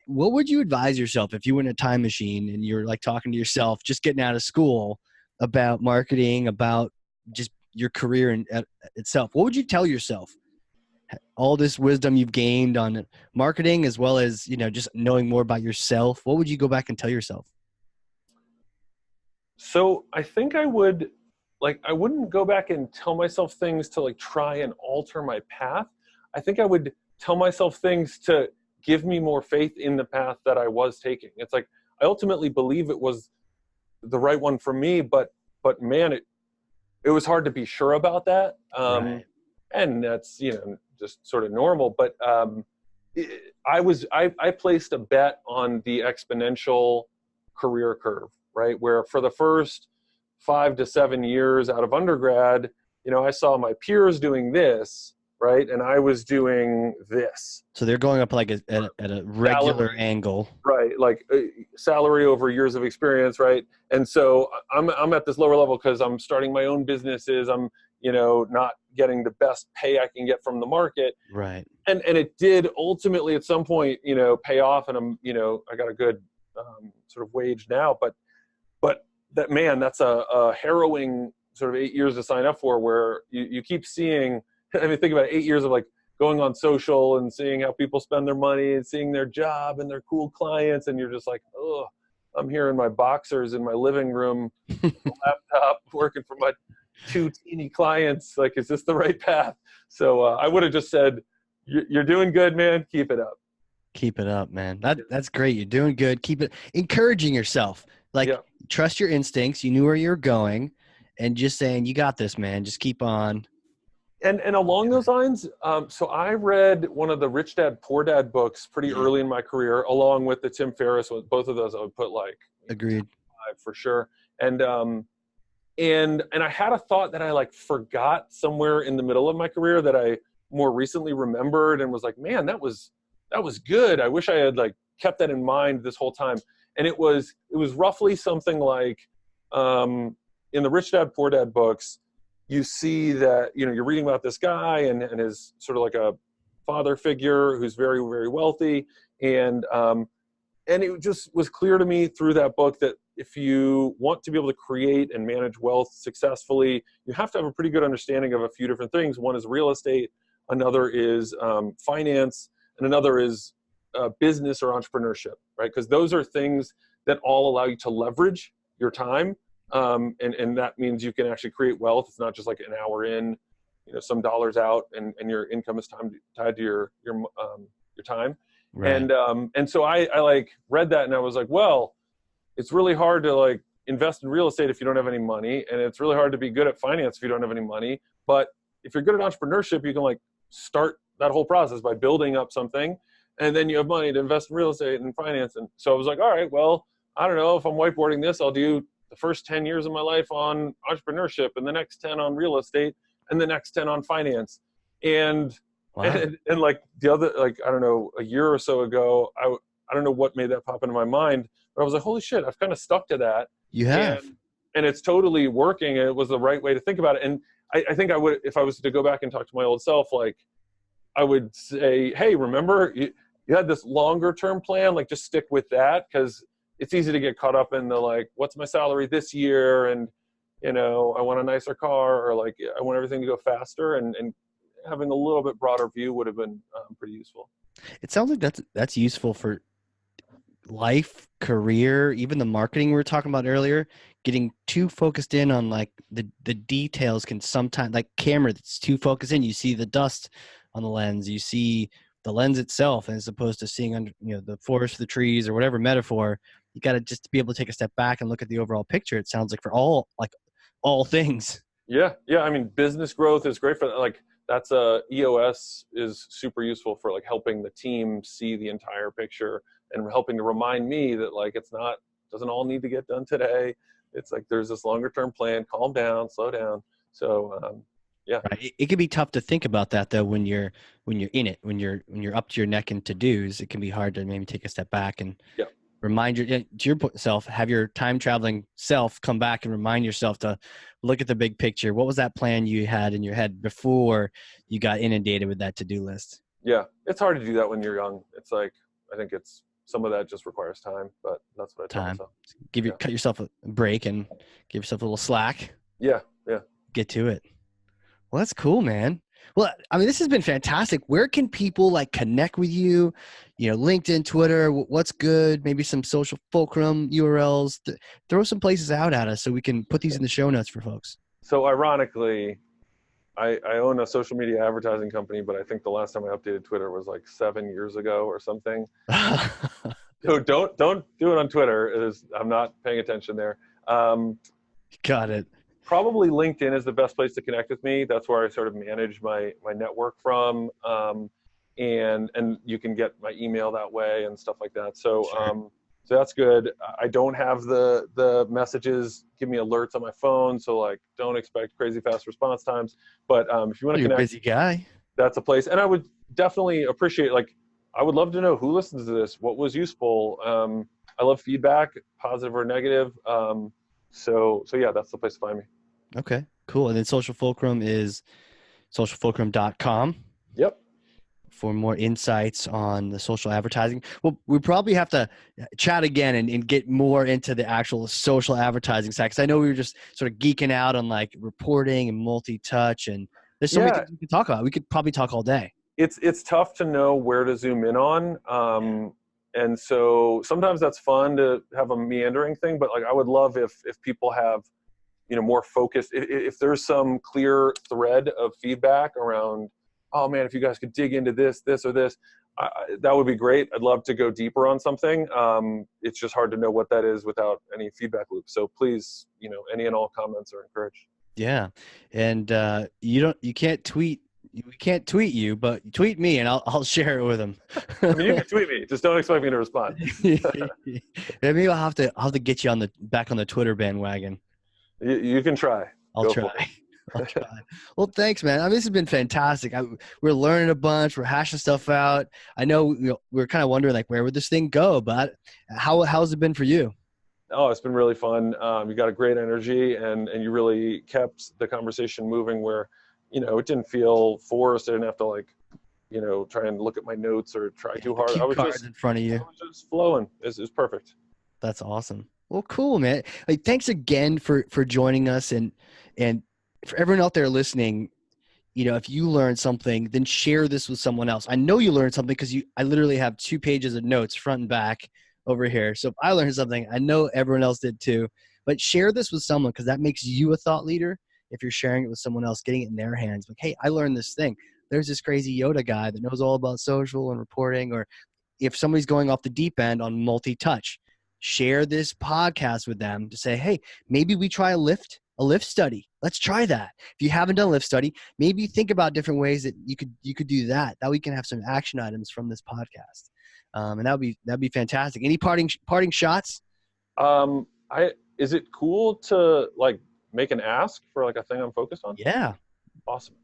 what would you advise yourself if you were in a time machine and you're like talking to yourself, just getting out of school, about marketing, about just your career in itself? What would you tell yourself? All this wisdom you've gained on marketing, as well as, just knowing more about yourself. What would you go back and tell yourself? So I think I would, I wouldn't go back and tell myself things to like try and alter my path. I think I would tell myself things to give me more faith in the path that I was taking. It's like, I ultimately believe it was the right one for me, but man, it was hard to be sure about that. Right. And that's, just sort of normal. But I placed a bet on the exponential career curve, right? Where for the first 5 to 7 years out of undergrad, I saw my peers doing this, right? And I was doing this. So they're going up like at a regular angle. Right. Like salary over years of experience, right? And so I'm at this lower level because I'm starting my own businesses. I'm, not getting the best pay I can get from the market. Right. And it did ultimately at some point, pay off, and I'm, I got a good sort of wage now, but that, man, that's a harrowing sort of 8 years to sign up for, where you keep seeing, I mean, think about it, 8 years of like going on social and seeing how people spend their money and seeing their job and their cool clients. And you're just like, oh, I'm here in my boxers in my living room, laptop, working for my 2 teeny clients. Like, is this the right path? So I would have just said, you're doing good, man. Keep it up. Keep it up, man. That's great. You're doing good. Keep it, encouraging yourself. Like, trust your instincts. You knew where you were going, and just saying, you got this, man. Just keep on. And along those lines, so I read one of the Rich Dad, Poor Dad books pretty early in my career, along with the Tim Ferriss. Both of those I would put like agreed 5 for sure. And And I had a thought that I like forgot somewhere in the middle of my career that I more recently remembered and was like, man, that was good. I wish I had like kept that in mind this whole time. And it was roughly something like, in the Rich Dad Poor Dad books, you see that, you know, you're reading about this guy and his sort of like a father figure who's very, very wealthy. And it just was clear to me through that book that if you want to be able to create and manage wealth successfully, you have to have a pretty good understanding of a few different things. One is real estate, another is finance, and another is business or entrepreneurship, right? Because those are things that all allow you to leverage your time. And that means you can actually create wealth. It's not just like an hour in, you know, some dollars out, and your income is tied to your time. Right. And so I like read that and I was like, well, it's really hard to like invest in real estate if you don't have any money, and it's really hard to be good at finance if you don't have any money. But if you're good at entrepreneurship, you can like start that whole process by building up something, and then you have money to invest in real estate and finance. And so I was like, all right, well, I don't know, if I'm whiteboarding this, I'll do the first 10 years of my life on entrepreneurship, and the next 10 on real estate, and the next 10 on finance. And Wow. and like the other, like, I don't know, a year or so ago, I don't know what made that pop into my mind, but I was like, holy shit, I've kind of stuck to that. You have. And it's totally working. And it was the right way to think about it. And I think I would, if I was to go back and talk to my old self, like I would say, hey, remember you had this longer term plan, like just stick with that. Cause it's easy to get caught up in the, like, what's my salary this year? And, you know, I want a nicer car, or like, I want everything to go faster, and having a little bit broader view would have been pretty useful. It sounds like that's useful for life, career, even the marketing we were talking about earlier. Getting too focused in on like the details can sometimes, like camera that's too focused in, you see the dust on the lens, you see the lens itself, as opposed to seeing under, you know, the forest, the trees, or whatever metaphor. You got to just be able to take a step back and look at the overall picture. It sounds like for all things. Yeah. I mean, business growth is great for that. Like, that's EOS is super useful for like helping the team see the entire picture, and helping to remind me that like doesn't all need to get done today. It's like there's this longer term plan. Calm down, slow down. So yeah, Right. It can be tough to think about that though when you're in it, when you're up to your neck in to-dos. It can be hard to maybe take a step back and yeah, remind yourself, have your time traveling self come back and remind yourself to look at the big picture. What was that plan you had in your head before you got inundated with that to-do list? yeah. It's hard to do that when you're young. It's like, I think it's some of that just requires time, but that's what I tell myself. Cut yourself a break and give yourself a little slack. Yeah. Get to it. Well, that's cool, man. Well, I mean, this has been fantastic. Where can people like connect with you? You know, LinkedIn, Twitter, what's good? Maybe some Social Fulcrum URLs. Throw some places out at us so we can put these in the show notes for folks. So ironically, I own a social media advertising company, but I think the last time I updated Twitter was like 7 years ago or something. So don't do it on Twitter. I'm not paying attention there. Got it. Probably LinkedIn is the best place to connect with me. That's where I sort of manage my network from. And you can get my email that way and stuff like that. So, Sure. So that's good. I don't have the messages give me alerts on my phone. So like, don't expect crazy fast response times, but if you want to connect, You're a busy guy. that's a place. And I would definitely appreciate, like, I would love to know who listens to this, what was useful. I love feedback, positive or negative. So yeah, that's the place to find me. Okay, cool. And then Social Fulcrum is socialfulcrum.com. Yep. For more insights on the social advertising. Well, we probably have to chat again and get more into the actual social advertising side. Cause I know we were just sort of geeking out on like reporting and multi-touch, and there's so many things we could talk about. We could probably talk all day. It's tough to know where to zoom in on. And so sometimes that's fun to have a meandering thing, but like, I would love if people have, you know, more focused, if there's some clear thread of feedback around, oh man, if you guys could dig into this or this, that would be great. I'd love to go deeper on something. It's just hard to know what that is without any feedback loop. So please, you know, any and all comments are encouraged. Yeah. And you can't tweet. We can't tweet you, but tweet me and I'll share it with them. I mean, you can tweet me, just don't expect me to respond. Maybe I'll have to get you back on the Twitter bandwagon. You can try. I'll Go try. for it. I'll try. Well, thanks, man. I mean, this has been fantastic. We're learning a bunch. We're hashing stuff out. I know, we're kind of wondering, like, where would this thing go? But how's it been for you? Oh, it's been really fun. You got a great energy, and you really kept the conversation moving where, it didn't feel forced. I didn't have to try and look at my notes or try Yeah, too the hard. cue cards in front of I you. was just flowing. It's perfect. That's awesome. Well, cool, man. Like, thanks again for joining us, and for everyone out there listening. If you learned something, then share this with someone else. I know you learned something because I literally have 2 pages of notes front and back over here. So if I learned something, I know everyone else did too. But share this with someone, because that makes you a thought leader. If you're sharing it with someone else, getting it in their hands, like, hey, I learned this thing. There's this crazy Yoda guy that knows all about social and reporting. Or if somebody's going off the deep end on multi-touch, share this podcast with them to say, hey, maybe we try a lift study. Let's try that. If you haven't done a lift study, maybe think about different ways that you could do that. That we can have some action items from this podcast, and that'd be fantastic. Any parting shots? Is it cool to make an ask for a thing I'm focused on? Yeah. Awesome.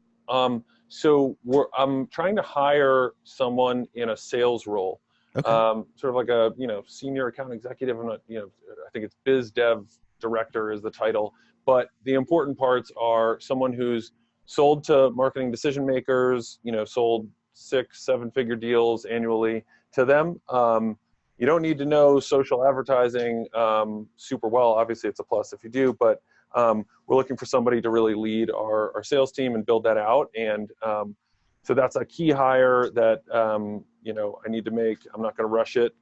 So I'm trying to hire someone in a sales role. Okay. Sort of like a senior account executive. I'm not I think it's biz dev director is the title. But the important parts are someone who's sold to marketing decision makers, sold 6-7-figure deals annually to them. You don't need to know social advertising super well. Obviously, it's a plus if you do, but we're looking for somebody to really lead our sales team and build that out. And so that's a key hire that I need to make. I'm not going to rush it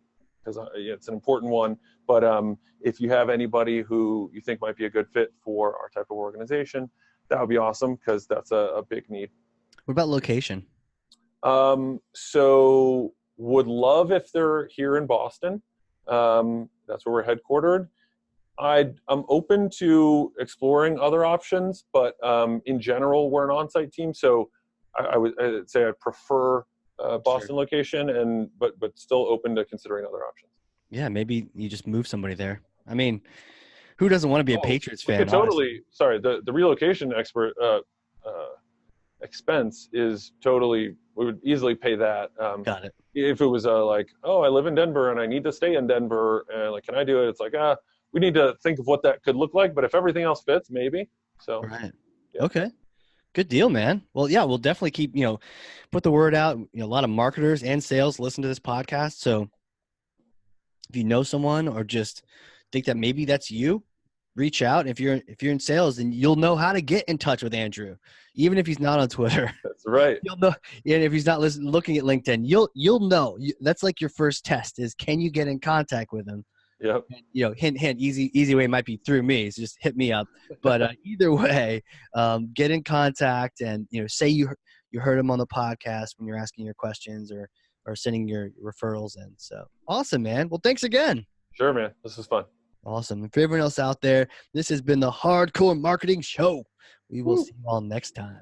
because it's an important one. But if you have anybody who you think might be a good fit for our type of organization, that would be awesome, because that's a big need. What about location? So would love if they're here in Boston. That's where we're headquartered. I'm open to exploring other options, but in general, we're an on-site team. So I'd say I'd prefer Boston location, but still open to considering other options. Yeah, maybe you just move somebody there. I mean, who doesn't want to be a Patriots fan? Totally. Sorry, the relocation expense is totally. We would easily pay that. Got it. If it was I live in Denver and I need to stay in Denver, and can I do it? It's we need to think of what that could look like. But if everything else fits, maybe. So. Right. Yeah. Okay. Good deal, man. Well, yeah, we'll definitely keep put the word out. A lot of marketers and sales listen to this podcast, so if you know someone or just think that maybe that's you, reach out. If you're in sales, then you'll know how to get in touch with Andrew, even if he's not on Twitter. That's right. You'll know, and if he's not looking at LinkedIn, you'll know. That's like your first test: is can you get in contact with him? Yep. And, hint. Easy way might be through me. So just hit me up. But either way, get in contact and say you heard him on the podcast when you're asking your questions or sending your referrals in. So awesome, man. Well, thanks again. Sure, man. This was fun. Awesome. And for everyone else out there, this has been the Hardcore Marketing Show. We will see you all next time.